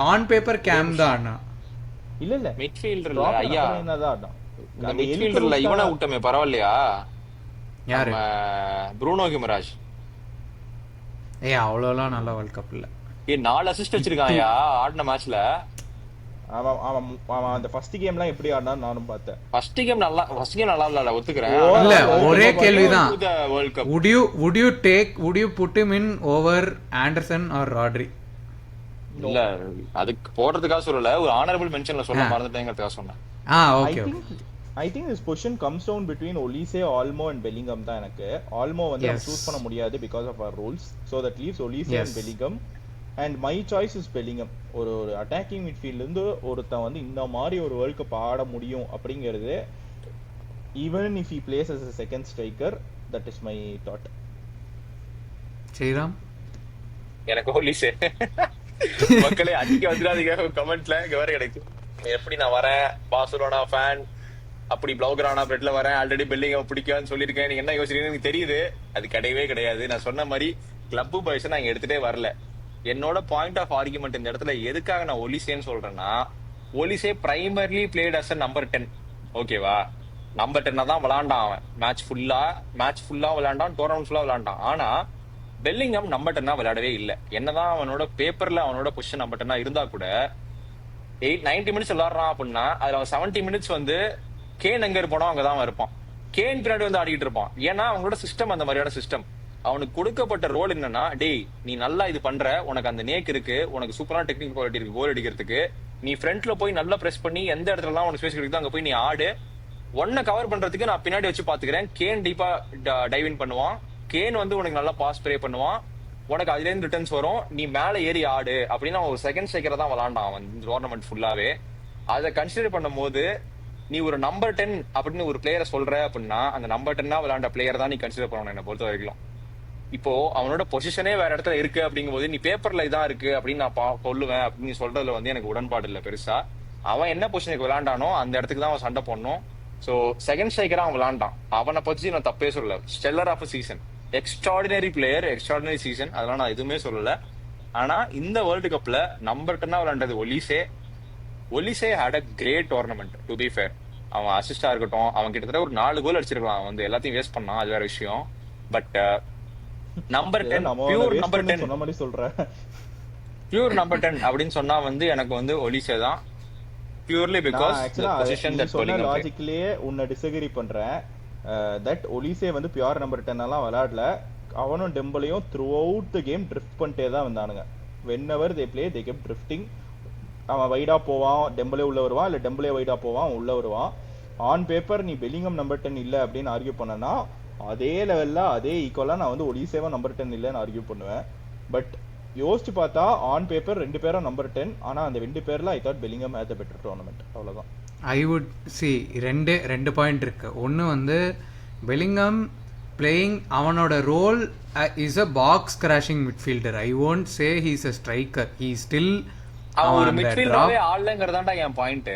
ஆன் பேப்பர் கேம் தான் ஆடுனா. இல்ல மிட்ஃபீல்டர்ல ஐயா என்னதான் ஆடுனா. அந்த மிட்ஃபீல்டர்ல இவனை விட்டமே பரவாயில்லையா? யாரு? ப்ரூனோ கிமராஜ். அவ்வளோலாம் நல்ல வேர்ல்ட் கப் இல்ல. 4 அசிஸ்ட் வச்சிருக்கான்யா ஆடின மேட்ச்ல. அவன் அந்த ஃபர்ஸ்ட் கேம்லாம் எப்படி ஆடுனான்னு நானும் பார்த்தேன். ஃபர்ஸ்ட் கேம் நல்லா இல்ல, ஒத்துக்கறேன். இல்ல, ஒரே கேள்விதான். would you put him in over Anderson or Rodri? இல்ல, அதுக்கு போடுறதுக்காக சொல்லல, ஒரு ஆனரபிள் மென்ஷன்ல சொல்ல மறந்துட்டேங்கிறதுக்காக சொன்னேன். Okay. I think this position comes down between Olise, Olmo and Bellingham தான் எனக்கு. Olmo வந்து சூஸ் பண்ண முடியாது because of our rules. So that leaves Olise and Bellingham. And my choice is Bellingham. ஒரு அட்டாக்கிங் மிட்ஃபீல்ட்ல இருந்து ஒருத்தன் வந்து இந்த மாதிரி ஒரு வேர்ல்ட் கப் ஆட முடியும் அப்படிங்கிறது, even if he plays as a second striker, that is my thought. Sriram, எனக்கு Olise. மக்களே அடிக்க வந்துடாதீங்க கமெண்ட்ல. வேற கிடைக்கு எப்படி நான் வரேன் பார்சிலோனா ஃபேன், அப்படி பிளவுகரானா பிரெட்ல வரேன், ஆல்ரெடி பெல்லிங்ஹாம் பிடிக்கும்னு சொல்லியிருக்கேன். நீங்க என்ன யோசிக்கிறீங்கன்னு எனக்கு தெரியுது. அது கிடையவே கிடையாது. நான் சொன்ன மாதிரி கிளப் பாய்ஸ் நான் எடுத்துட்டே வரல. என்னோட பாயிண்ட் ஆஃப் ஆர்குமெண்ட் இந்த இடத்துல எதுக்காக நான் ஒலிசேன்னு சொல்றேன்னா, Olise primarily played as number 10. ஓகேவா? நம்பர் 10 தான் விளையாண்டான் அவன் மேட்ச் ஃபுல்லா விளையாண்டான், டோர்னமெண்ட் ஃபுல்லா விளையாண்டான். ஆனா பெல்லிங்ஹாம் நம்பர் 10 விளையாடவே இல்லை. என்னதான் அவனோட பேப்பர்ல அவனோட பொசிஷன் நம்பர் 10 இருந்தா கூட 90 மினிட்ஸ் விளையாடுறான் அப்படின்னா அதுல அவன் 70 மினிட்ஸ் வந்து கேன் எங்க இருப்பானோ அங்கதான் இருப்பான். கேன் பின்னாடி வந்து ஆடிட்டு இருப்பான். ஏன்னா அவங்களோட சிஸ்டம் அந்த மாதிரியான சிஸ்டம். அவனுக்கு கொடுக்கப்பட்ட ரோல் என்னன்னா, டேய் நீ நல்லா இது பண்ற, உனக்கு அந்த நேக் இருக்கு, உனக்கு சூப்பரான டெக்னிக்கல் குவாலிட்டி இருக்கு கோல் அடிக்கிறதுக்கு, நீ ஃப்ரண்ட்ல போய் நல்லா பிரஸ் பண்ணி எந்த இடத்துலலாம் உனக்கு ஸ்பேஸ் கிடைக்குதோ அங்க போய் நீ ஆடு, ஒன்ன கவர் பண்றதுக்கு நான் பின்னாடி வச்சு பாத்துக்கிறேன். கேன் டீப்பா டைவ் இன் பண்ணுவான், கேன் வந்து உனக்கு நல்லா பாஸ் ப்ரே பண்ணுவான், உனக்கு அதுல இருந்து ரிட்டர்ன்ஸ் வரும், நீ மேல ஏறி ஆடு அப்படின்னு அவன் ஒரு செகண்ட் ஸ்ட்ரைக்கரை தான் விளாண்டான் அவன் டோர்னமெண்ட் ஃபுல்லாவே. அதை கன்சிடர் பண்ணும் போது நீ ஒரு நம்பர் 10 அப்படின்னு ஒரு பிளேயரை சொல்ற அப்படின்னா அந்த நம்பர் 10 விளையாண்ட பிளேயர் தான் நீ கன்சிடர் பண்ணணும் என்னை பொறுத்த வரைக்கும். இப்போ அவனோட பொசிஷனே வேற இடத்துல இருக்கு அப்படிங்கும் போது நீ பேப்பர்ல இதான் இருக்கு அப்படின்னு நான் சொல்லுவேன் அப்படின்னு சொல்றதுல வந்து எனக்கு உடன்பாடு இல்லை பெருசா. அவன் என்ன பொசிஷனுக்கு விளையாண்டானோ அந்த இடத்துக்கு தான் அவன் சண்டை போடணும். சோ செகண்ட் ஸ்ட்ரைக்கரா அவன் விளையாண்டான், அவனை பத்தி நான் தப்பே சொல்லல. Stellar of season, extraordinary player, extraordinary season, அதெல்லாம் நான் எதுவுமே சொல்லல. ஆனா இந்த வேர்ல்டு கப்ல நம்பர் 10 விளையாண்டது Olise had a great tournament to be fair. அவன் அசிஸ்டா இருக்கட்டும், அவன் கிட்டத்தட்ட ஒரு 4 கோல் அடிச்சிருக்கலாம், அவன் வந்து எல்லாத்தையும் வேஸ்ட் பண்ணான், அது வேற விஷயம். பட் நம்பர் 10 பியூர் நம்பர் 10 சொன்ன மாதிரி சொல்றேன், பியூர் நம்பர் 10 அப்படின்னு சொன்னா வந்து எனக்கு வந்து ஒலிசே தான், purely because the position that bowling லாஜிக்கலியே உன்னை டிஸ்அக்ரி பண்றேன். தட் ஒலிசே வந்து பியூர் நம்பர் 10 எல்லாம் விளையாடல. அவனும் டெம்பலையும் throughout the game drift பண்ணிட்டே தான் வந்தானுங்க. whenever they play they kept drifting. அவன் வைடா போவான், டெம்பலே உள்ள வருவான், இல்ல டெம்பலே வைடா போவான், அவன் உள்ள வருவான். ஆன் பேப்பர் நீ பெல்லிங்ஹாம் நம்பர் 10 இல்ல அப்படின்னு ஆர்கியூ பண்ணனா அதே லெவல்ல அதே ஈக்குவலா நான் வந்து ஒலிசேவா நம்பர் 10 இல்லன்னு ஆர்கியூ பண்ணுவேன். பட் யோசிச்சு பார்த்தா ஆன் பேப்பர் 2 பேரும் நம்பர் 10, ஆனா அந்த 2 பேர்ல I thought Bellingham has a better tournament. அவ்வளவுதான். ஐ வுட் சி ரெண்டு பாயிண்ட் இருக்கு. ஒன்று வந்து பெல்லிங்ஹாம் பிளேயிங் அவனோட role is a box crashing midfielder. I won't say he is a striker, he still அவன் ஒரு மிட்ஃபீல்டராவே ஆடலங்கறதான்டா என் பாயிண்ட்.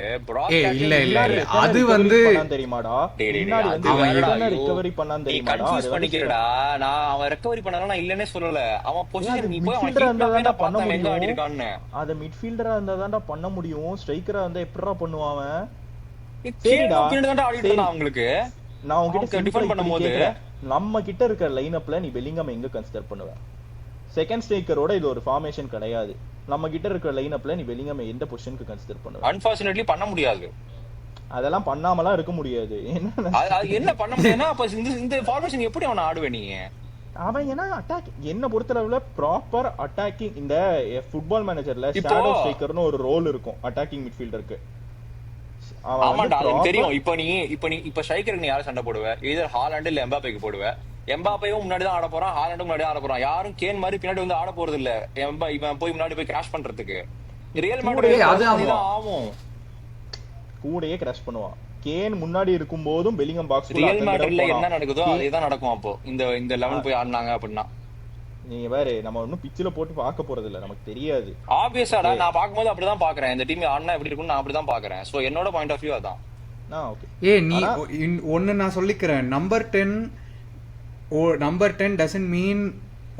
இல்ல அது வந்து தெரியுமாடா, முன்னாடி வந்து அவன் ரிகவரி பண்ணான் தெரியுமாடா, கன்ஃபியூஸ் பண்ணிக்கிறடா. நான் அவன் ரிகவரி பண்ணாலும் நான் இல்லனே சொல்லல, அவன் பொசிஷன் நீ போய் அவன் ஹீட்டா பண்ண முடியும், ஆடி இருக்கான்னு. அத மிட்ஃபீல்டரா இருந்தா தான்டா பண்ண முடியும், ஸ்ட்ரைக்கரா இருந்தா எப்படிடா பண்ணுவான் அவன்? சரிடா பின்னாடி ஆடிட்டு இருந்தான். அவங்களுக்கு நான் உன்கிட்ட டிஃபெண்ட் பண்ணும்போது நம்ம கிட்ட இருக்க லைனப்ல நீ பெல்லிங்ஹாம் எங்க கன்சிடர் பண்ணுவ? செகண்ட் ஸ்ட்ரைக்கரோட இது ஒரு ஃபார்மேஷன் கிடையாது. நம்ம கிட்ட இருக்கிற லைனப்ல நீ பெல்லிங்ஹாம் எந்த பொசிஷனுக்கு கன்சிடர் பண்ணுவ? அன்ஃபார்ச்சுனேட்லி பண்ண முடியாது. அதெல்லாம் பண்ணாமலாம் இருக்க முடியாது. என்ன பண்ண முடியும்னா அப்ப இந்த ஃபார்மேஷன் எப்படி அவன ஆடுவே நீ? அவன் ஏன்னா அட்டாக் என்ன பொறுத்தளவுல ப்ராப்பர் அட்டாக்கிங், இந்த ஃபுட்பால் மேனேஜர்ல ஷேடோ ஸ்ட்ரைக்கர்னு ஒரு ரோல் இருக்கும் அட்டாக்கிங் மிட்ஃபீல்டருக்கு. ஆமாண்டா எனக்கு தெரியும். இப்ப ஸ்ட்ரைக்கருக்கு நீ யாரை சண்டை போடுவ? எதர் ஹாலண்ட் இல்ல எம்பாப்பேக்கு போடுவ. எம்பாப்பேயும் முன்னாடி தான் ஆட போறான், ஹாலண்டும் முன்னாடி ஆட போறான். யாரும் கேன் மாதிரி பின்னாடி வந்து ஆட போறது இல்ல. இவன் போய் முன்னாடி போய் கிராஷ் பண்றதுக்கு ரியல் மேட்ரிட் ஆகும், கூடயே கிராஷ் பண்ணுவான். கேன் முன்னாடி இருக்கும் போதும் பெல்லிங்ஹாம் பாக்ஸ் ரியல் மேட்ரிட்ல என்ன நடக்குதோ அதேதான் நடக்கும். அப்போ இந்த 11 போய் ஆடுனாங்க அப்படின்னா நீங்க வேற நம்ம ஒன்னும் பிச்சில போட்டு பார்க்க போறது இல்ல, நமக்கு தெரியாது. ஆப்வியஸாடா நான் பாக்கும்போது அப்படிதான் பாக்குறேன், இந்த டீம் ஆடினா எப்படி இருக்கும்னு நான் அப்படிதான் பாக்குறேன். சோ என்னோட பாயிண்ட் ஆஃப் வியூ அதான். நீ ஒன்னு நான் சொல்லிக்கிறேன், நம்பர் 10 டசன்ட் மீன்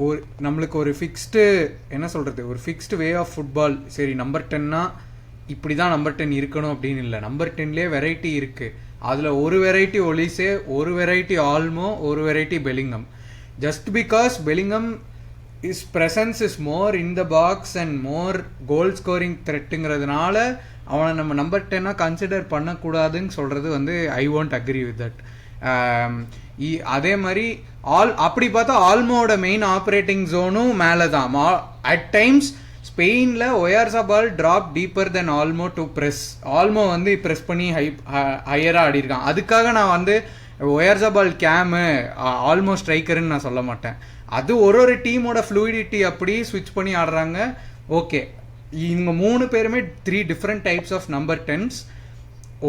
ஒரு நம்மளுக்கு ஒரு ஃபிக்ஸ்டு என்ன சொல்றது, ஒரு ஃபிக்ஸ்டு வே ஆஃப் ஃபுட்பால். சரி நம்பர் 10னா இப்படிதான் நம்பர் 10 இருக்கணும் அப்படின்னு இல்லை. நம்பர் 10லயே வெரைட்டி இருக்கு. அதுல ஒரு வெரைட்டி ஒலிசே, ஒரு வெரைட்டி ஆல்மோ, ஒரு variety Bellingham. Just because Bellingham is presence is more in the box and more goal scoring த்ரெட்டுங்கிறதுனால அவனை நம்ம நம்பர் 10 கன்சிடர் பண்ணக்கூடாதுன்னு சொல்றது வந்து I won't agree with that. அதே மாதிரி அப்படி பார்த்தா ஆல்மோட மெயின் ஆப்ரேட்டிங் ஜோனும் மேலே தான். அட் டைம்ஸ் ஸ்பெயினில் Oyarzabal drop deeper then Olmo to press. Olmo வந்து ப்ரெஸ் பண்ணி ஹையராக ஆடிருக்கான். அதுக்காக நான் வந்து ஒயார்சாபால் கேமு ஆல்மோ ஸ்ட்ரைக்கருன்னு நான் சொல்ல மாட்டேன். அது ஒரு டீமோட ஃப்ளூயிடிட்டி அப்படி ஸ்விட்ச் பண்ணி ஆடுறாங்க. ஓகே, இவங்க 3 பேருமே 3 different types of number 10s.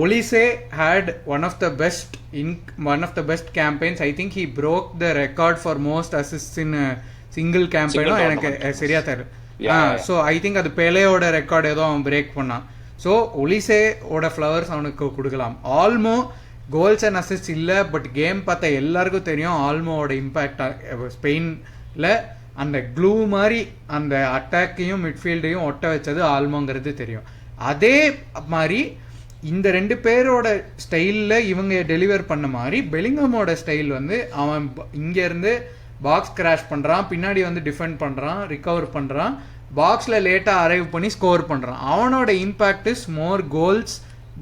Olise had one of the best campaigns. I think he broke the record for most assists in a single campaign. எனக்கு சரியா தெரியல. So I think அது பெலேயோட ரெக்கார்ட் ஏதோ அவன் பிரேக் பண்ணான். So ஒலிசேவோட flowers அவனுக்கு கொடுக்கலாம். ஆல்மோ goals and assist இல்லை, பட் கேம் பார்த்தா எல்லாருக்கும் தெரியும் ஆல்மோவோட இம்பேக்ட் ஸ்பெயினில் அந்த க்ளூ மாதிரி அந்த அட்டாக்கையும் மிட்ஃபீல்டையும் ஒட்ட வச்சது ஆல்மோங்கிறது தெரியும். அதே மாதிரி இந்த ரெண்டு பேரோட ஸ்டைலில் இவங்க டெலிவர் பண்ண மாதிரி பெலிங்கமோட ஸ்டைல் வந்து அவன் இங்கேருந்து பாக்ஸ் கிராஷ் பண்ணுறான், பின்னாடி வந்து டிஃபெண்ட் பண்ணுறான், ரிகவர் பண்ணுறான், பாக்ஸில் லேட்டாக அரைவ் பண்ணி ஸ்கோர் பண்ணுறான். அவனோட impact is more goals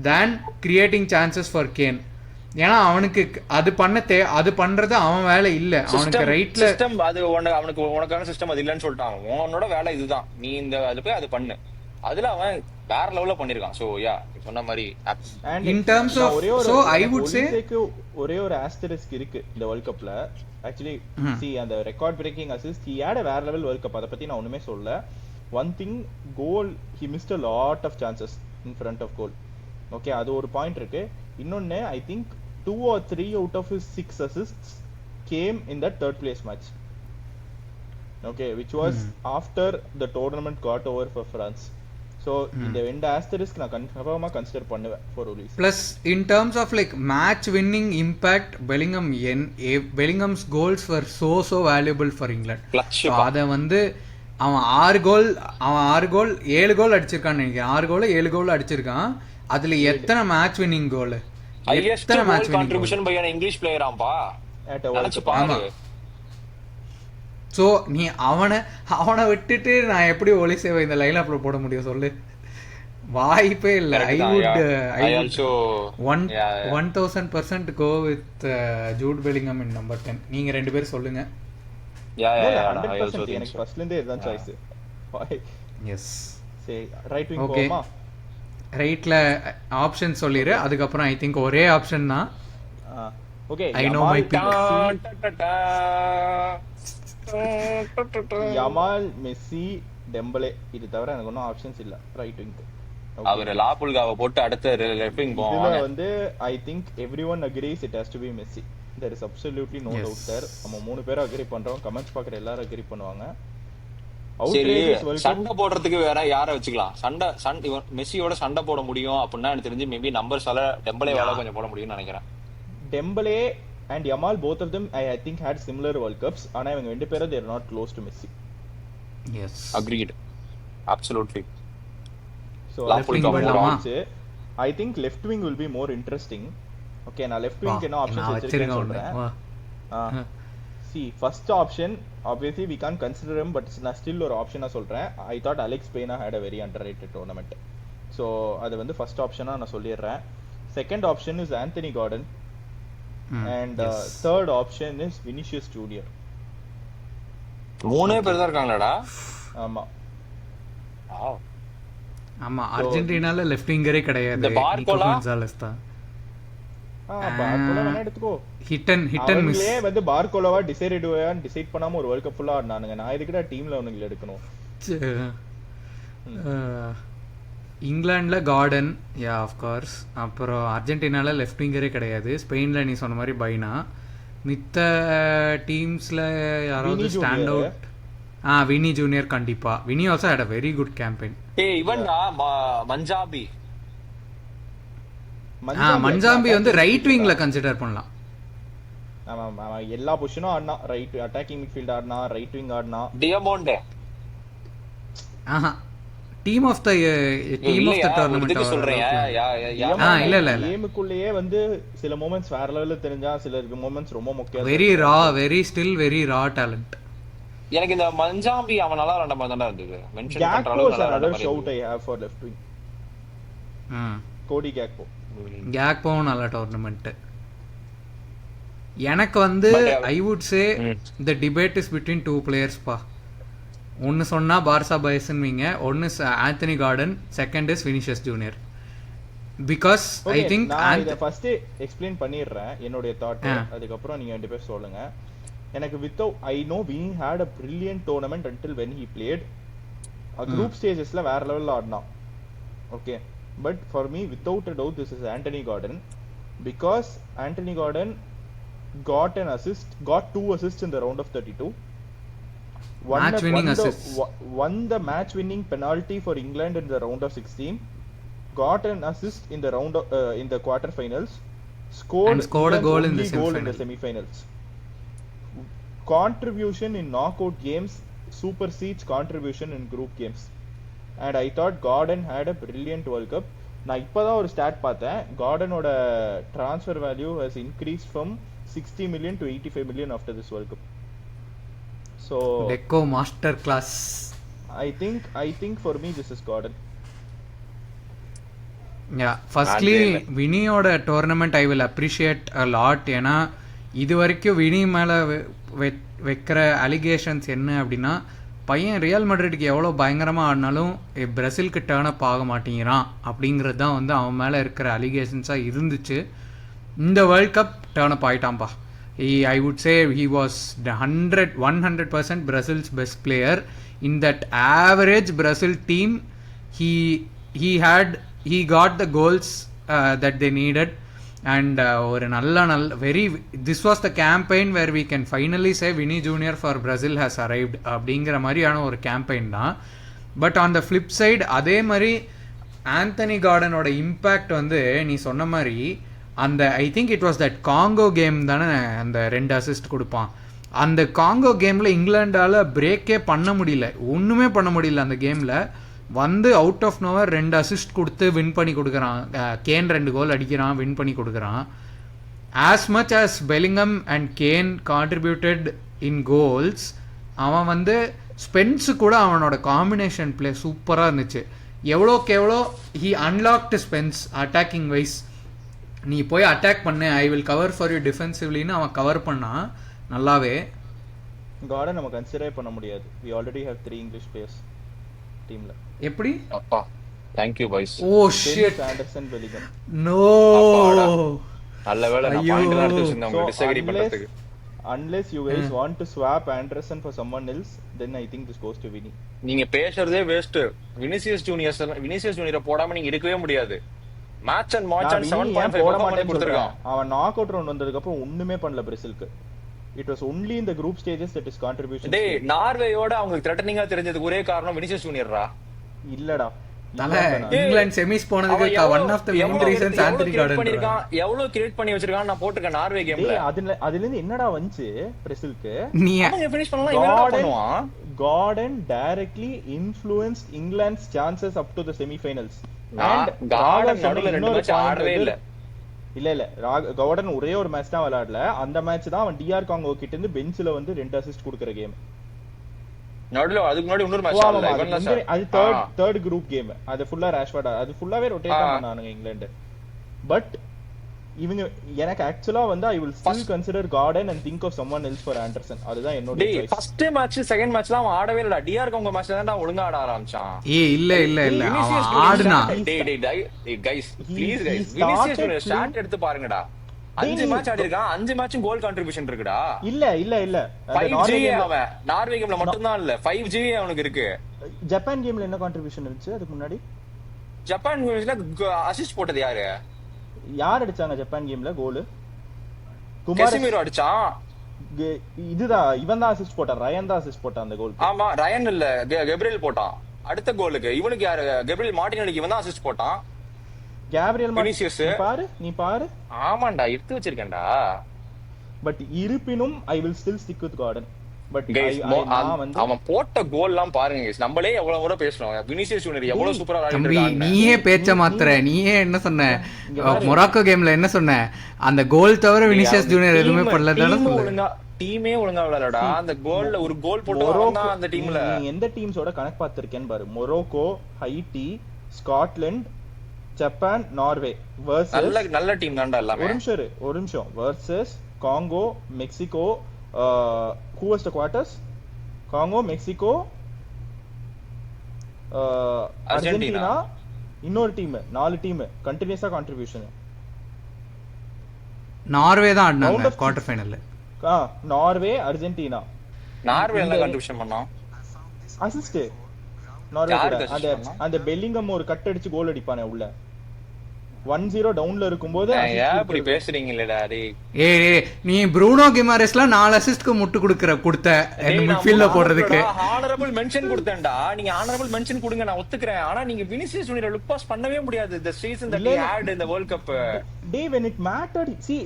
than creating chances for can. ஏன்னா அவனுக்கு அது அது பண்றது அவன் வேலை இல்ல. அவனுக்கு ரைட்ல சிஸ்டம் அது அவனுக்கு உனக்கான சிஸ்டம் அது இல்லன்னு சொல்லிட்டான். உன்னோட வேலை இதுதான், நீ இந்த அது போய் அது பண்ணு. அதுல அவன் வேற லெவல்ல பண்ணிருக்கான். சோ யா சொன்ன மாதிரி in terms of so I would say ஒரே ஒரு ஆஸ்டரிஸ்க் இருக்கு இந்த வேர்ல்ட் கப்ல. ஆக்சுவலி see அந்த record breaking assist he had a வேற லெவல் வேர்ல்ட் கப். அத பத்தி நான் ஒண்ணுமே சொல்லல. One thing, goal he missed a lot of chances in front of goal. Okay, அது ஒரு பாயிண்ட் இருக்கு. இன்னொன்னு, I think 2 or 3 out of his 6 assists came in that third place match. Okay, which was after the tournament got over for France. So இந்த ரெண்டு asterisk நான் கன்ஃபார்மா consider பண்ணுவேன் for Ulis. Plus in terms of like match winning impact, Bellingham's goals were so valuable for England. So அத வந்து அவன் 6 கோல் 7 கோல் அடிச்சிருக்கான்னு நினைக்கிறேன். 6 கோல் 7 கோல் அடிச்சிருக்கான். அதுல எத்தனை மேட்ச் வின்னிங் கோல், எத்தனை match contribution by an English player ஆம்பா. நினைச்சு பாரு. சோ நீ அவனை விட்டுட்டு நான் எப்படி ஒலிசேவை இந்த லைன் அப்ல போட முடியும் சொல்லு? வாய்ப்பே இல்ல. I would 1000% go with Jude Bellingham in number 10. நீங்க ரெண்டு பேரும் சொல்லுங்க. 100% எனக்கு ஃபர்ஸ்ட்ல இருந்தே இதுதான் சாய்ஸ். எஸ், சரி, ரைட் விங் போமா. ரைட்ல ஆப்ஷன் சொல்லிரு, அதுக்கு அப்புறம் ஐ திங்க் ஒரே ஆப்ஷன் தான். Okay, I know my pick. Yamal, Messi, Dembele, இது தவிர எனக்கு ஒன்னும் ஆப்ஷன்ஸ் இல்ல ரைட் விங். அவர் லாபுல்காவை போட்டு அடுத்த லெஃப்ட் விங் போவாங்க. இதுல வந்து I think everyone agrees it has to be Messi. There is absolutely no doubt there. நம்ம மூணு பேரும் அக்ரி பண்றோம். கமெண்ட்ஸ் பாக்குற எல்லாரும் அக்ரி பண்ணுவாங்க. சரி, சண்டை போடுறதுக்கு வேற யார வச்சுக்கலாம்? சண்டை மெஸ்ஸியோட சண்டை போட முடியும் அப்படின்னா எனக்கு தெரிஞ்சு மேபி நம்பர்ஸால டெம்பலே வேலை கொஞ்சம் போட முடியும்னு நினைக்கிறேன். டெம்பலே and Yamal, both of them I think had similar world cups. ஆனா இவங்க ரெண்டு பேரும் they are not close to Messi. Yes, agreed, absolutely. So left wing I think left wing will be more interesting. Okay, நான் left wing என்ன options வச்சிருக்கேன்னு சொல்றேன். See, first option obviously we can't consider him, but நான் still ஒரு ஆப்ஷனா சொல்றேன். I thought Alex Pena had a very underrated tournament. So அது வந்து first option-ஆ நான் சொல்லிடுறேன். Second option is Anthony Gordon. And third option is Vinicius Junior. மூணே பேர் தான் இருக்காங்களாடா? ஆமா. ஆமா, அர்ஜென்டினால லெஃப்ட் விங்கரே கிடையாது. இந்த பார்கோலா கொன்சாலஸ் தான். பார்கோலா வேணா எடுத்துக்கோ. Hit and miss. அவங்களே வந்து பார்கோலாவா டிசைட் பண்ணாம ஒரு வேர்ல்ட் கப் ஃபுல்லா ஆடுனானுங்க. நான் இதுக்குடா டீம்ல அவனுங்களை எடுக்கணும். இங்கிலாந்துல கார்டன், யா ஆஃப் கோர்ஸ். அப்புறம் அர்ஜென்டினால லெஃப்ட் விங்கரே கிடையாது. ஸ்பெயின்ல நீ சொன்ன மாதிரி பைனா. மித்த டீம்ஸ்ல யாராவது ஸ்டாண்ட் அவுட்? வினி ஜூனியர் கண்டிப்பா. Vini also had a very good campaign. இவன்டா மஞ்சாபி வந்து ரைட் விங்ல கன்சிடர் பண்ணலாம். ஆமா, எல்லா பொசிஷனும் ஆடுனா. ரைட் அட்டாக்கிங் மிட்ஃபீல்ட் ஆடுனா, ரைட் விங் ஆடுனா. Diomande team of the tournament சொல்றேன். இல்ல கேமுக்குள்ளேயே வந்து சில மொமெண்ட்ஸ் வேற லெவல்ல தெரிஞ்சா, சில மொமெண்ட்ஸ் ரொம்ப முக்கியம். வெரி ரா டாலன்ட். எனக்கு இந்த மஞ்சாம்பி அவன் நல்லா விளையாண்ட மாதிரி தான் இருந்தது. மென்ஷன் பண்ற அளவுக்கு நல்லா விளையாண்ட shout I have for left wing. Cody Gakpo நல்ல டோர்னமெண்ட். எனக்கு வந்து I would say the debate is between two players பா. ஒன்னு சொன்னா பார்சா பயஸ்ன்வீங்க, ஒன்னு Anthony Gordon, second is Vinicius Junior. Because I think நான் இத ஃபர்ஸ்ட் எக்ஸ்பிளைன் பண்ணிடுறேன் என்னோட தாட். அதுக்கு அப்புறம் நீங்க ரெண்டு பேர் சொல்லுங்க. எனக்கு without I know we had a brilliant tournament until when he played a group stagesல வேற லெவல்ல ஆடுனா. Okay, but for me without a doubt this is Anthony Gordon, because Anthony Gordon got two assists in the round of 32. Won the match winning penalty for England in the round of 16. Got an assist in the round of, in the quarter finals. Scored a goal in the semi-finals. Contribution in knockout games supersedes contribution in group games. And I thought Gordon had a brilliant World Cup. நான் இப்பதான் ஒரு stat பார்த்தேன், கார்டனோட transfer value has increase from 60 million to 85 million after this World Cup. So Deco master class. I think for me this is Gordon. Yeah firstly வினியோட tournament I will appreciate a lot. ஏன்னா இது வரைக்கும் வினி மேலே வைக்கிற allegations என்ன அப்படின்னா, பையன் real மேட்ரிட்க்கு எவ்வளோ பயங்கரமாக ஆடினாலும் பிரேசிலுக்கு டேர்ன் அப் ஆக மாட்டேங்கிறான் அப்படிங்கிறது தான் வந்து அவன் மேலே இருக்கிற அலிகேஷன்ஸாக இருந்துச்சு. இந்த வேர்ல்ட் கப் டேர்ன் அப் ஆகிட்டான்ப்பா. I would say he was 100% Brazil's best player in that average Brazil team. He got the goals that they needed, and ஒரு நல்ல this was the campaign where we can finally say Vini Junior for Brazil has arrived அப்படிங்கிற மாதிரியான ஒரு campaign தான். But on the flip side அதே மாதிரி Anthony கார்டனோட impact வந்து நீ சொன்ன மாதிரி அந்த I think it was that Congo game தானே அந்த 2 அசிஸ்ட் கொடுப்பான். அந்த காங்கோ கேமில் இங்கிலாண்டால் பிரேக்கே பண்ண முடியல, ஒன்றுமே பண்ண முடியல. அந்த கேமில் வந்து அவுட் ஆஃப் நோவர் 2 அசிஸ்ட் கொடுத்து வின் பண்ணி கொடுக்குறான். கேன் 2 கோல் அடிக்கிறான், வின் பண்ணி கொடுக்குறான். As much as Bellingham and can contributed in goals, அவன் வந்து ஸ்பென்ஸு கூட அவனோட காம்பினேஷன் பிளே சூப்பராக இருந்துச்சு. எவ்வளோக்கு எவ்வளோ he unlocked spence attacking wise. நீ போய் அட்டாக் பண்ணு, I will cover for you டிஃபென்சிவ்லின்னு அவன் கவர் பண்ணான் நல்லாவே. கார்டன் நம்ம கன்சிடரே பண்ண முடியாது. we already have 3 English players டீம்ல. எப்படி? அப்பா thank you boys. Oh shit, Anderson Bellingham. No, நல்ல வேளை நான் பாயிண்ட் எடுத்து வச்சிருந்தேன் உங்களுக்கு டிஸ்அக்ரி பண்றதுக்கு. unless you guys want to swap Anderson for someone else, then I think this goes to Vini. நீங்க பேசுறதே வேஸ்ட். வினிசியஸ் ஜூனியர் போடாம நீங்க இருக்கவே முடியாது. மேட்ச் அண்ட் மாட்ச் அண்ட் 7.5 போட மாட்டே கொடுத்திருக்கான். அவன் நாக் அவுட் ரவுண்ட் வந்ததுக்கு அப்புறம் ஒண்ணுமே பண்ணல பிரேசிலுக்கு. It was only in the group stages that his contribution. டேய் நார்வேயோட அவங்களுக்கு த்ரெட்டனிங்கா தெரிஞ்சதுக்கு ஒரே காரணம் வினிசியஸ் ஜூனியர்ரா. இல்லடா, இங்கிலாந்து செமிஸ் போனதுக்கு one of the main reasons Anthony Gordon பண்ணிருக்கான். எவ்வளவு கிரியேட் பண்ணி வச்சிருக்கான் நான் போட்டுருக்கேன் நார்வே கேம்ல. அதுல இருந்து என்னடா வந்துச்சு பிரேசிலுக்கு? நீ அவங்க ஃபினிஷ் பண்ணலாம், இவன் என்ன பண்ணுவான்? Gordon directly influenced England's chances up to the semi-finals. Garden நடுவுல 2 மேட்ச் ஆடவே இல்ல. இல்ல கார்டன் ஒரே ஒரு மேட்ச் தான் விளையாடல. அந்த மேட்ச் தான் அவன் டிஆர் காங்கோ கிட்ட இருந்து பெஞ்ச்ல வந்து 2 அசிஸ்ட் கொடுக்கிற கேம். நடுவுல அதுக்கு முன்னாடி இன்னொரு மேட்ச் ஆடல. அது தேர்ட் குரூப் கேம். அது ஃபுல்லா ராஷ்வர்ட், அது ஃபுல்லாவே ரொட்டேட் பண்ணானுங்க இங்கிலாந்து. பட் இவங்க எனக்கு ஆக்சுவலா வந்து I will still consider Gordon and think of someone else for Anderson. அதுதான் என்னோட சாய்ஸ். ஃபர்ஸ்ட் மேட்ச் செகண்ட் மேட்ச்லாம் அவன் ஆடவே இல்லடா. டிஆர் காங்கோ மேட்ச்ல தான் ஒழுங்கா ஆட ஆரம்பிச்சான். இல்ல அவன் ஆடுனா. டேய் guys please guys, Vinicius junior start எடுத்து பாருங்கடா. 5 மேட்ச் ஆடி இருக்கான், 5 மேட்சும் கோல் கான்ட்ரிபியூஷன் இருக்குடா. இல்ல 5G அவன் நார்வே கேம்ல மட்டும் தான் இல்ல, 5G அவனுக்கு இருக்கு. ஜப்பான் கேம்ல என்ன கான்ட்ரிபியூஷன் இருந்துச்சு அதுக்கு முன்னாடி? ஜப்பான் கேம்ல அசிஸ்ட் போட்டது யார் அடிச்சாங்க ஜப்பான் கேம்ல கோல்? கெசிமிரோ அடிச்சான். இதுதான் இவன் தான் அசிஸ்ட் போட்டான், ரயன் தான் அசிஸ்ட் போட்டான் அந்த கோல். ஆமா ரயன் இல்ல கெப்ரியல் போட்டான் அடுத்த கோலுக்கு. இவனுக்கு யாரு? கெப்ரியல் மார்டினெல்லிக்கு இவன் தான் அசிஸ்ட் போட்டான். கேப்ரியல் வினிசியஸ் நீ பாரு. ஆமாண்டா எடுத்து வச்சிருக்கேன்டா. பட் இருப்பினும் ஐ will still stick with garden. But அவன் போட்ட கோல் எல்லாம் பாருங்க guys. நம்மளே எவ்வளவு கூட பேசணும். வினிசியஸ் ஜூனியர் எவ்வளவு சூப்பரா ஆடிட்டான். நீயே பேச்ச மாத்துற. நீயே என்ன சொன்ன மொராக்கோ கேம்ல? என்ன சொன்ன? அந்த கோல் தவிர வினிசியஸ் ஜூனியர் எதுவுமே பண்ணலதானே சொல்லுங்க. டீமே ஒழுங்கா விளையாடடா. அந்த கோல்ல ஒரு கோல் போட்டவங்க அந்த டீம்ல. நீ எந்த டீம்ஸோட கனெக்ட் பார்த்திருக்கேன்னு பாரு. Morocco, Haiti, Scotland, Japan, Norway versus நல்ல டீம் தான்டா எல்லாமே. ஒரு நிமிஷம் versus Congo, Mexico, who was the quarters? Congo, Mexico, Argentina, இன்னொரு டீம். 4 டீம் கண்டினியூஸா கான்ட்ரிபியூஷன். நார்வே தான் ஆடுனாங்க குவார்ட்டர் ஃபைனல்ல. Norway, Argentina. நார்வே என்ன கான்ட்ரிபியூஷன் பண்ணா? அசிஸ்ட். நார்வே அந்த பெல்லிங்கம் ஒரு கட் அடிச்சு கோல் அடிப்பானே உள்ள. 1-0 டவுன்ல இருக்கும்போது அப்படி பேசுறீங்களேடா டேய். ஏய் நீ ப்ரூனோ கிமாரெஸ்லாம் 4 அசிஸ்ட்க்கு முட்டு கொடுத்த மிட்ஃபீல்ட்ல போடுறதுக்கு ஆனரபிள் மென்ஷன் கொடுத்தேன்டா. நீங்க ஆனரபிள் மென்ஷன் கொடுங்க, நான் ஒத்துக்கிறேன். ஆனா நீங்க வினிசியஸ் ஜூனியர் லுக் பாஸ் பண்ணவே முடியாது. the season that he had in the world cup. Day when it mattered. See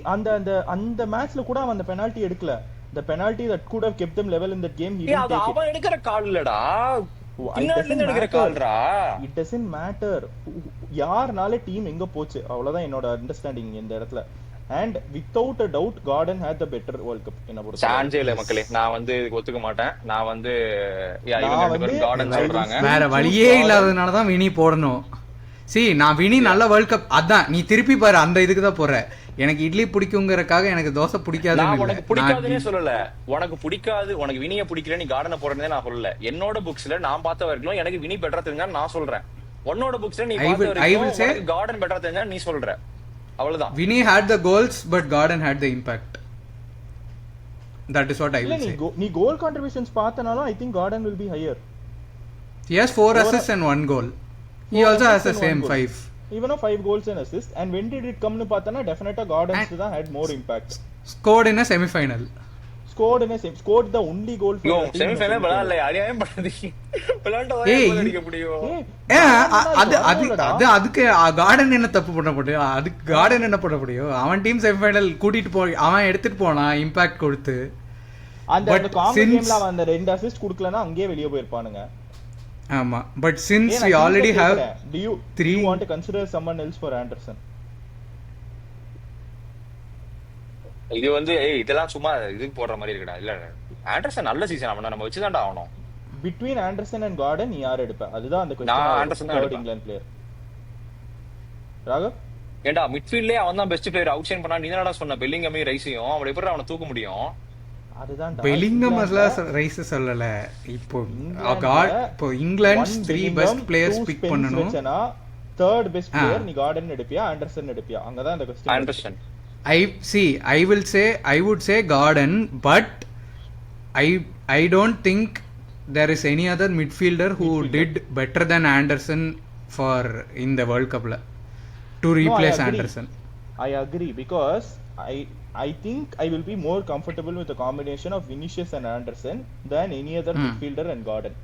அந்த மேட்ச்ல கூட அவன் அந்த பெனால்டி எடுக்கல. the penalty that could have kept them level in that game he didn't take it. அவன் எடுக்கிற கால் இல்லடா. பின்னாடில இருந்து எடுக்கிற கால்ரா. இட் டசன்ட் மேட்டர் யாருனால டீம் எங்க போச்சு, அவ்வளவுதான் என்னோட அண்டர்ஸ்டாண்டிங் இந்த இடத்துல. And without a doubt Gordon had the better world cup என்ன பொறுத்த சான்ஸே இல்ல மக்களே. நான் வந்து இதுக்கு ஒத்துக்க மாட்டேன். நான் வந்து இவங்க ரெண்டு பேரும் கார்டன் சொல்றாங்க. வேற வழியே இல்லாததுனால தான் வினி போடணும். நான் வினி நல்ல வேர்ல்ட் கப், அதான் நீ திருப்பி பாரு அந்த இதுக்கு தான் போற. எனக்கு இட்லி பிடிக்குங்கிறதுக்காக எனக்கு தோசை பிடிக்காது. நான் உனக்கு பிடிக்காதுன்னே சொல்லல. உனக்கு பிடிக்காது, உனக்கு வினிய பிடிக்கல, நீ கார்டனை போடுறதே நான் சொல்லல. என்னோட புக்ஸ்ல நான் பார்த்த வரைக்கும் எனக்கு வினி பெட்டரா தெரிஞ்சா நான் சொல்றேன். உன்னோட புக்ஸ்ல நீ பார்த்த வரைக்கும் கார்டன் பெட்டரா தெரிஞ்சா நீ சொல்ற. அவ்வளவுதான். Vini had the goals but Garden had the impact. That is what I will say. நீ goal contributions பார்த்தனால I think Garden will be higher. He has 4 assists and 1 goal. He also has the same 5. Even 5 goals and assists. And when did it come னு பார்த்தனா definitely Gardens தான் had more impact. Scored in a semi-final. Scored the only goal for the semi-final விளையாடல. அநியாயம் பண்ணாதீங்க. விளையாண்டா தான் அடிக்க முடியும். அதுக்கு கார்டன் என்ன தப்பு பண்ண முடியும்? அதுக்கு கார்டன் என்ன பண்ண முடியும்? அவன் டீம் செமிஃபைனல் கூட்டிட்டு போய் அவன் எடுத்துட்டு போனான் இம்பாக்ட் கொடுத்து. அந்த காம்பி கேம்ல அவன் அந்த 2 அசிஸ்ட் கொடுக்கலனா அங்கேயே வெளிய போயிருப்பானுங்க. ஆமா, but since we already have do you want to consider someone else for Anderson? இது வந்து இதெல்லாம் சும்மா இதுக்கு போடுற மாதிரி இருக்குடா. இல்ல ஆண்டர்சன் நல்ல சீசன் அவன நம்ம வச்சு தான்டா ஆவணும். Between Anderson and Garden நீ யார் எடுப்ப? அதுதான் அந்த क्वेश्चन. நான் ஆண்டர்சன் தான் எடுப்பேன். இங்கிலாந்து பிளேயர் ராகவ் ஏண்டா மிட்ஃபீல்ட்லயே அவன் தான் பெஸ்ட் பிளேயர். அவுட் ஷைன் பண்ணா நீ என்னடா சொன்ன? பெல்லிங்கமே ரைஸையும் அவன் எப்படி அவனை தூக்க முடியும்? அதுதான் பெல்லிங்கம் ரைஸ் சொல்லல. இப்போ இங்கிலாந்து 3 பெஸ்ட் பிளேயர்ஸ் பிக் பண்ணனும். third best player நீ Garden எடுப்பியா ஆண்டர்சன் எடுப்பியா? அங்கதான் அந்த question. Anderson. I would say Garden, but I don't think there is any other midfielder who did better than Anderson for in the World Cup to replace Anderson. I agree because I think I will be more comfortable with the combination of Vinicius and Anderson than any other midfielder and Garden.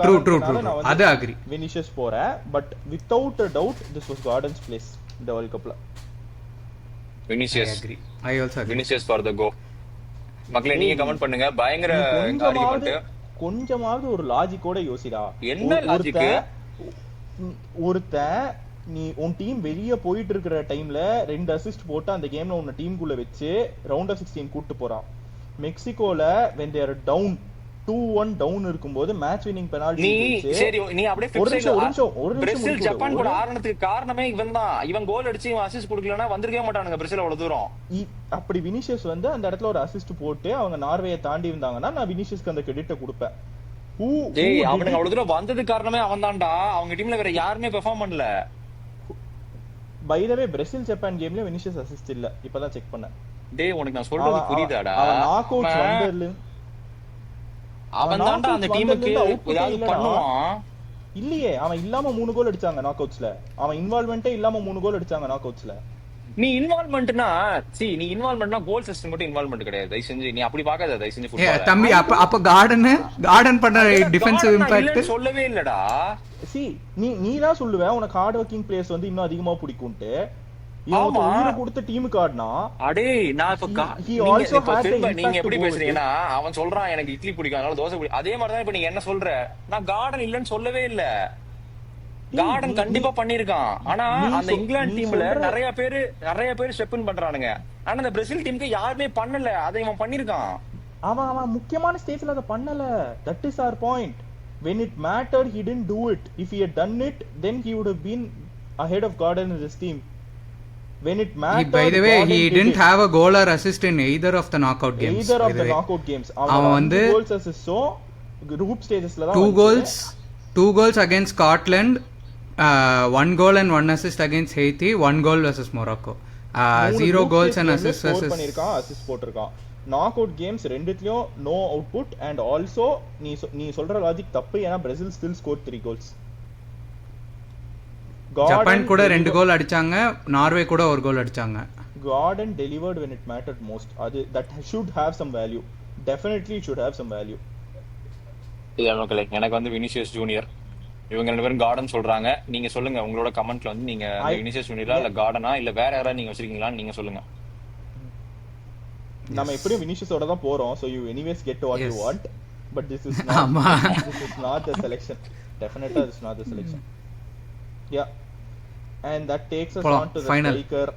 True. I agree. Vinicius போறா, but without a doubt this was Garden's place in the World Cup. Vinicius. I also agree. Vinicius for the go. மக்களே நீங்க comment பண்ணுங்க. பயங்கர argument. கொஞ்சமாவது ஒரு லாஜிக்கோட யோசிடா. என்ன logic? ஒருத்த நீ உன் டீம் வெளிய போயிட்டு இருக்கிற டைம்ல 2 அசிஸ்ட் போட்டு அந்த கேம்ல உன்ன டீமுக்குள்ள வச்சு ரவுண்ட் ஆஃப் 16 கூட்டி போறான். மெக்சிகோல when they are down 2-1 down இருக்கும்போது மேட்ச் வின்னிங் பெனால்டி சரி நீ அப்படியே பிரேசில் ஜப்பான் கூட ஆரணத்துக்கு காரணமே இவன் தான். இவன் கோல் அடிச்சு இவன் அசிஸ்ட் கொடுக்கலனா வந்திருக்கவே மாட்டானுங்க பிரேசில் அவ்வளவு தூரம். அப்படி வினிஷியஸ் வந்து அந்த இடத்துல ஒரு அசிஸ்ட் போட்டு அவங்க நார்வேயை தாண்டி வந்தாங்கன்னா நான் வினிஷியஸ்க்கு அந்த கிரெடிட் கொடுப்பேன். அவனுக்கு அவ்வளவு தூரம் வந்தது காரணமே அவன் தான்டா. அவங்க டீம்ல வேற யாருமே பெர்ஃபார்ம் பண்ணல. By the way Brazil Japan கேம்ல வினிஷியஸ் அசிஸ்ட் இல்ல. இப்பதான் செக் பண்ணேன். டேய் உனக்கு நான் சொல்றது புரியுதாடா? நாக் அவுட் வந்தர்ல அவன் தான்டா அந்த டீமுக்கு ஏதாவது பண்ணுவான். இல்லையே அவன் இல்லாம 3 கோல் அடிச்சாங்க நாக் அவுட்ஸ்ல. அவன் இன்வால்வ்மென்ட்டே இல்லாம 3 கோல் அடிச்சாங்க நாக் அவுட்ஸ்ல. நீ இன்வால்வ்மென்ட்னா நீ இன்வால்வ்மென்ட்னா கோல் சிஸ்டம் மட்டும் இன்வால்வ்மென்ட் கிடையாது. தயவு செஞ்சு நீ அப்படி பார்க்காத. தயவு செஞ்சு ஃபுட்பால் தம்பி அப்ப கார்டன் பண்ண டிஃபென்சிவ் இம்பாக்ட் சொல்லவே இல்லடா. நீ தான் சொல்லுவ உனக்கு ஹார்ட் வர்க்கிங் பிளேயர்ஸ் வந்து இன்னும் அதிகமா பிடிக்கும்ட்டு. இவன் உயிரை கொடுத்த டீமுக்கு ஆடுனா அடே நான் நீங்க எப்படி பேசுறீங்கன்னா அவன் சொல்றான் எனக்கு இட்லி பிடிக்கும் அதனால தோசை பிடிக்கும். அதே மாதிரிதான் இப்ப நீங்க என்ன சொல்ற? நான் கார்டன் இல்லன்னு சொல்லவே இல்ல. கார்டன் கண்டிப்பா பண்ணிருக்கான். ஆனா அந்த இங்கிலாந்து டீம்ல நிறைய பேர் ஸ்டெப் இன் பண்றானுங்க. ஆனா அந்த பிரேசில் டீமுக்கு யாருமே பண்ணல. அதை இவன் பண்ணிருக்கான். அவன் முக்கியமான ஸ்டேஜ்ல அதை பண்ணல. That is our point. When it mattered he didn't do it. If he had done it then he would have been ahead of Garden in this team. When it mattered, by the way he didn't have a goal or assist in either of the knockout games. அவன் வந்து goals assist so group stagesல தான் 2 goals against Scotland, 1 goal and 1 assist against Haiti, 1 goal versus Morocco, 0 goals and assists பண்ணிருக்கான். Assist போட்டுருக்கான். Knock out games ரெண்டுத்துலயும் no output. And also நீ சொல்ற logic தப்பு. ஏன்னா Brazil still score 3 goals. Japan கூட 2 கோல் அடிச்சாங்க. நார்வே கூட 1 கோல் அடிச்சாங்க. Garden delivered when it mattered most. That should have some value. Definitely it should have some value. மக்களே எனக்கு வந்து வினிசியஸ் ஜூனியர் இவங்க 2 பேரும் கார்டன் சொல்றாங்க. நீங்க சொல்லுங்க உங்களோட கமெண்ட்ல வந்து நீங்க வினிசியஸ் ஜூனியரா இல்ல கார்டனா இல்ல வேற யாராவது நீங்க வச்சிருக்கீங்களா நீங்க சொல்லுங்க. நம்ம எப்படியும் வினிஷியஸோட தான் போறோம். so you anyways get what you want. but this is not ஆமா. this is not the selection. Definitely this is not the selection. Yeah, and that takes us போலாம். on to the Final. striker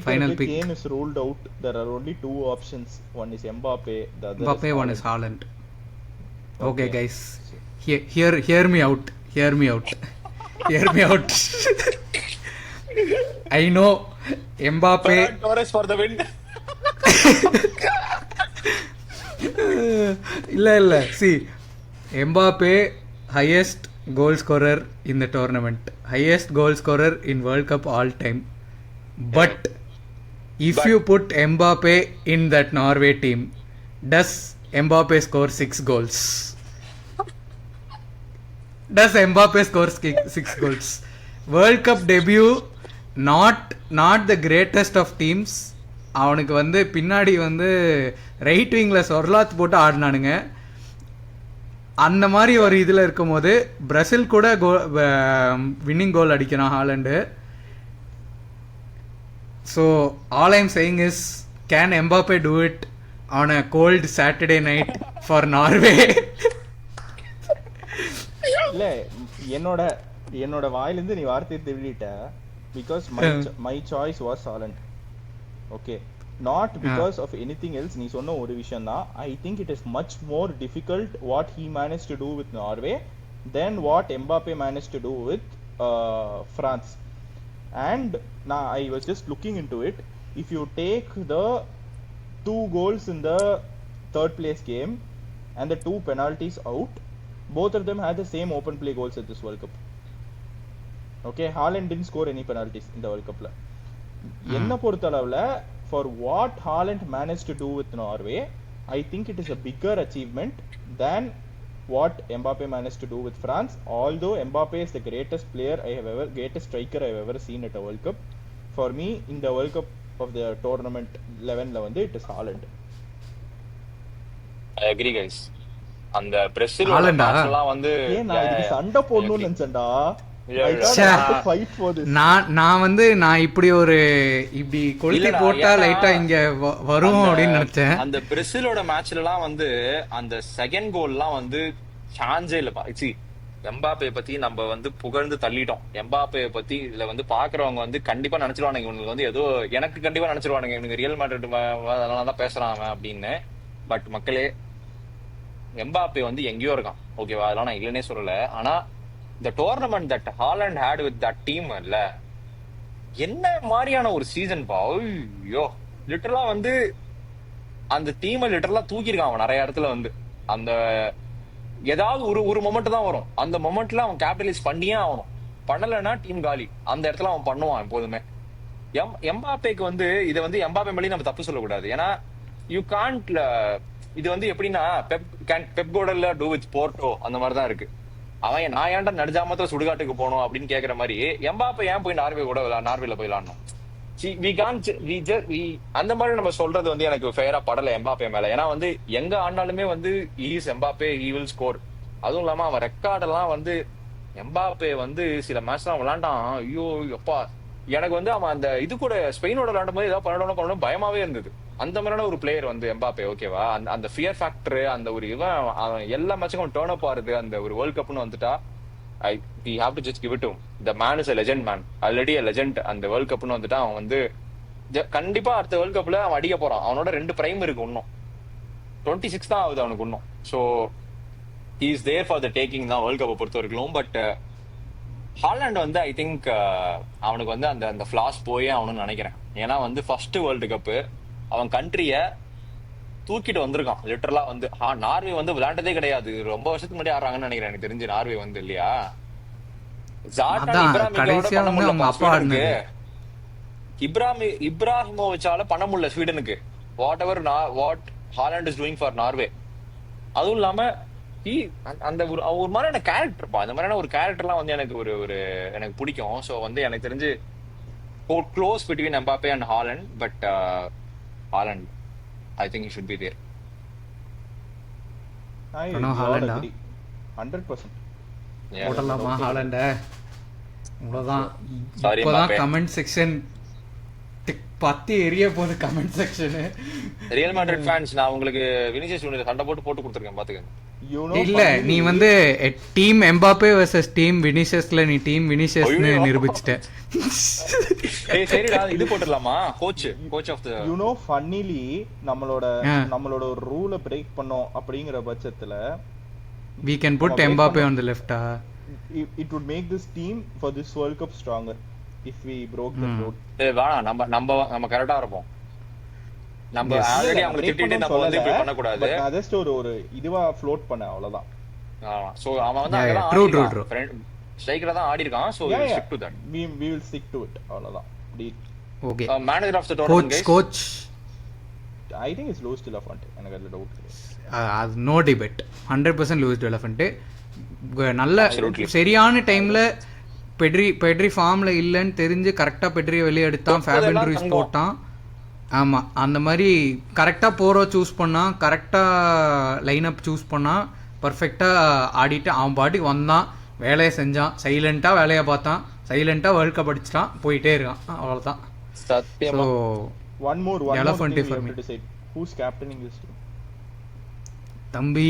Final pick. Kane is ruled out. There are only two options. One is Mbappe, the other Mbappe, is one is Haaland. Haaland. Okay, guys. Hear me out. Hear me out. Hear me out. I know Mbappe. Torres for the win. இல்ல see Mbappe highest goal scorer in the tournament, highest goal scorer in World Cup all time, but if you put Mbappe in that Norway team, does Mbappe score 6 goals? Does Mbappe score 6 goals? World Cup debut, not the greatest of teams. அவனுக்கு வந்து பின்னாடி வந்து right விங்ல சொர்லாத் போட்டு ஆடினானுங்க. அந்த மாதிரி ஒரு இதில் இருக்கும்போது பிரசில் கூட வின்னிங் கோல் அடிக்கிறான் Haaland. So all I'm saying is, can Mbappe do it on a cold Saturday night for Norway? இல்ல என்னோட வாயிலிருந்து நீ வார்த்தையை திருடிட்ட. because my choice was Haaland. Okay, not because of anything else. நீ சொன்ன ஒரு விஷயம் தான். I think it is much more difficult what he managed to do with Norway than what Mbappe managed to do with France. And now I was just looking into it. If you take the 2 goals in the third place game and the 2 penalties out, both of them had the same open play goals at this World Cup. Okay, Haaland didn't score any penalties in the World Cup. என்ன பொறுத்தளவுல for what Haaland managed to do with Norway, I think it is a bigger achievement than what Mbappe managed to do with France. Although Mbappe is the greatest striker I have ever seen at a World Cup, for me in the World Cup of the tournament 11 la வந்து it is Haaland. I agree guys. அந்த பிரேசிலோட match எல்லாம் வந்து நான் இதுக்கு சண்டை போடணும்னு நினைச்சேன்டா. நான் இப்படி கொளுத்தி போட்டா லைட்டா இங்க வரும் அப்படின்னு நினைச்சேன். அந்த பிரேசிலோட மேட்ச்ல எல்லாம் வந்து அந்த செகண்ட் கோல் எல்லாம் வந்து சான்ஸே இல்லப்பா. எம்பாப்பே பத்தி நம்ம வந்து புகழ்ந்து தள்ளிட்டோம். எம்பாப்பே பத்தி இதுல வந்து பாக்குறவங்க வந்து கண்டிப்பா நினைச்சிருவானுங்க இவனுக்கு வந்து ஏதோ எனக்கு கண்டிப்பா நினைச்சிருவானுங்க இவனுக்கு ரியல் மேட்ரிட் அதனாலதான் பேசுறான் அவன் அப்படின்னு. பட் மக்களே, எம்பாப்பே வந்து எங்கேயோ இருக்கான், ஓகேவா? அதெல்லாம் நான் இல்லைன்னே சொல்லல. ஆனா the tournament that Haaland had with that team இல்ல, என்ன மாதிரியான ஒரு சீசன் பா. ஐயோ, லிட்டரலா வந்து அந்த டீமை லிட்டரலா தூக்கிருக்கான் அவன் நிறைய இடத்துல வந்து. அந்த ஏதாவது ஒரு மொமெண்ட் தான் வரும், அந்த மொமெண்ட்ல அவன் கேபிட்டலைஸ் பண்ணியே ஆகணும். பண்ணலைன்னா டீம் காலி. அந்த இடத்துல அவன் பண்ணுவான் எப்போதுமே. எம்பாப்பேக்கு வந்து இதை வந்து எம்பாப்பே மேலேயும் நம்ம தப்பு சொல்லக்கூடாது. ஏன்னா யூ கான்ட், இது வந்து எப்படின்னா பெப் கோடல்ல டூ வித் போர்ட்டோ அந்த மாதிரிதான் இருக்கு. அவன் நான் ஏன்டா நடுஜாமத்துல சுடுகாட்டுக்கு போனோம் அப்படின்னு கேக்குற மாதிரி எம்பாப்பே ஏன் போய் நார்வேல போய் விளாடணும்? அந்த மாதிரி நம்ம சொல்றது வந்து எனக்கு ஃபேரா படல எம்பாப்பே மேல. ஏன்னா வந்து எங்க ஆண்டாலுமே வந்து is Mbappe he will score. அதுவும் இல்லாம அவன் ரெக்கார்ட் எல்லாம் வந்து எம்பாப்பே வந்து சில மேட்ச் எல்லாம் விளாண்டான். ஐயோ அப்பா, எனக்கு வந்து அவன் அந்த இது கூட ஸ்பெயினோட விளாடும் போது ஏதாவது பண்ணணும் பயமாவே இருந்தது. அந்த மாதிரியான ஒரு பிளேயர் வந்து எம்பாப்பே, ஓகேவா? அந்த ஃபியர் ஃபேக்டர், அந்த ஒரு இவன் எல்லா மேட்சுக்கும் டேர்ன் அப் ஆகுது. அந்த ஒரு வேர்ல்ட் கப்னு வந்துட்டா we have to just give it to him. The man is a legend man, already a legend. அந்த வேர்ல்ட் கப்னு வந்துட்டா அவன் வந்து கண்டிப்பா அடுத்த வேர்ல்ட் கப்ல அவன் அடிக்க போறான். அவனோட 2 பிரைம் இருக்கு, இன்னும் 26 தான் ஆகுது அவனுக்கு இன்னும். So he is there for the taking தான் வேர்ல்ட் கப்பை பொறுத்த வரைக்கும். பட் ஹாலண்ட் வந்து ஐ திங்க் அவனுக்கு வந்து அந்த ஃபிளாஸ் போயே அவனு நினைக்கிறேன். ஏன்னா வந்து ஃபர்ஸ்ட் வேர்ல்டு கப்பு அவன் கண்ட்ரிய தூக்கிட்டு வந்திருக்கான் லிட்டரலா. வந்து நார்வே வந்து விளையாண்டதே கிடையாது, ரொம்ப வருஷத்துக்கு முன்னாடி ஆடுறாங்கன்னு நினைக்கிறேன் எனக்கு தெரிஞ்சு நார்வே வந்து, இல்லையா? இப்ராஹிமோவிச்சால பண்ண முடியல ஸ்வீடனுக்கு what Haaland is doing for Norway. அதுவும் இல்லாம அந்த ஒரு மாதிரியான கேரக்டர்ப்பா. அந்த மாதிரியான ஒரு கேரக்டர்லாம் வந்து எனக்கு ஒரு எனக்கு பிடிக்கும். ஸோ வந்து எனக்கு தெரிஞ்சு close between Mbappe and Haaland. But Haaland, I think he should be there. I agree 100%. போடலாமா ஹாலண்ட? அவ்வளவுதான். இப்போதான் கமெண்ட் செக்ஷன் பத்தி எரிய போகுது. Comment section real Madrid fans, நான் உங்களுக்கு வினிசியஸ் ஜூனியர் சண்டை போட்டு கொடுத்துருக்கேன் பாத்துக்கங்க. You know, இல்ல நீ வந்து டீம் எம்பாப்பே வர்சஸ் டீம் வினிஷியஸ்ல நீ டீம் வினிஷியஸ்னு ஐயோ. நிரூபிச்சிட்ட. ஏய் சரிடா இது போட்டுடலாமா coach of the you know, funnily நம்மளோட ஆ. நம்மளோட ஒரு ரூலை பிரேக் பண்ணோம் அப்படிங்கிற பட்சத்துல we can put நம்ம Mbappe wait on the left. it would make this team for this World Cup stronger if we broke the road. ஏய் வேணாம் நம்ம கரெக்டா இருப்போம். நம்ம Yes. ஆல்ரெடி இல்ல, அவங்க break திட்டிட்டு பண்ணணும்னு நம்ம வந்து இப்படி சொல்லல. பண்ண கூடாது. But நான் just ஒரு இதுவா float பண்ணேன் அவ்வளவுதான். சோ அவன் வந்து Yeah, அங்கதான் yeah. True, true, ஆடிருக்கான். ஃப்ரெண்ட் ஸ்ட்ரைக்கரா தான் ஆடி இருக்கான். So Yeah, yeah. stick to that. we will stick to it அவ்வளவுதான். Okay manager of the tournament coach I think it's Luis de la Fuente. எனக்கு அதுல டவுட் கிடையாது. அது நோ டிபேட் 100% லூயிஸ் டெவலப்மெண்ட். நல்ல Absolutely. சரியான டைம்ல பெட்ரி ஃபார்ம்ல இல்லைன்னு தெரிஞ்சு கரெக்டா பெட்ரியை வெளியே எடுத்தான், ஃபேபியன் ரூயிஸ் தங்கம். போட்டான். ஆமா அந்த மாதிரி கரெக்டா போரோ சூஸ் பண்ணான், கரெக்டா லைனப் சூஸ் பண்ணான், பர்ஃபெக்டா ஆடிட்டு அவன் பாட்டுக்கு வந்தான், வேலையை செஞ்சான், சைலண்டா வேலையை பார்த்தான், சைலண்டா வேர்ல்ட் கப் அடிச்சிட்டான், போயிட்டே இருக்கான். அவ்வளவுதான். சத்தியமா so One more Elephant thing we for have me. to decide. Who's captaining this team? தம்பி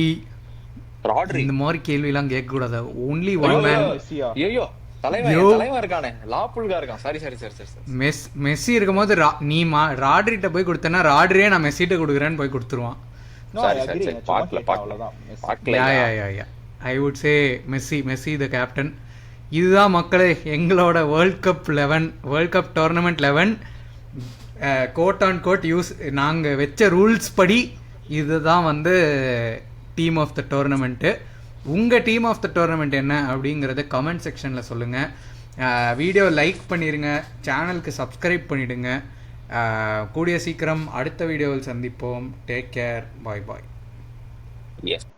ராட்ரி இந்த மாதிரி கேள்விலாம் கேட்க கூடாது. Only one man. Messi-ஆ? ஐயோ தலைவன் Yo. தலைவன் இருக்கானே லாப்புல்கா இருக்கான். சரி மெஸ்ஸி இருக்கும்போது நீ ராட்ரிட்ட போய் கொடுத்தனா ராட்ரியே நான் மெஸ்ஸிட்ட கொடுக்குறேன்னு போய் கொடுத்துருவான். No, I agree. நான் சும்மா கேட்டேன், அவ்வளவுதான். Messi. I would say Messi the captain. இதுதான் மக்களே எங்களோட world cup tournament 11 goat on goat use நாங்கள் வச்ச ரூல்ஸ் படி இதுதான் வந்து டீம் ஆஃப் த டோர்னமெண்ட்டு. உங்கள் டீம் ஆஃப் த டோர்னமெண்ட் என்ன அப்படிங்கிறத கமெண்ட் செக்ஷனில் சொல்லுங்கள். வீடியோ லைக் பண்ணிடுங்க, சேனலுக்கு சப்ஸ்கிரைப் பண்ணிவிடுங்க. கூடிய சீக்கிரம் அடுத்த வீடியோவில் சந்திப்போம். டேக் கேர், பாய் பாய். எஸ்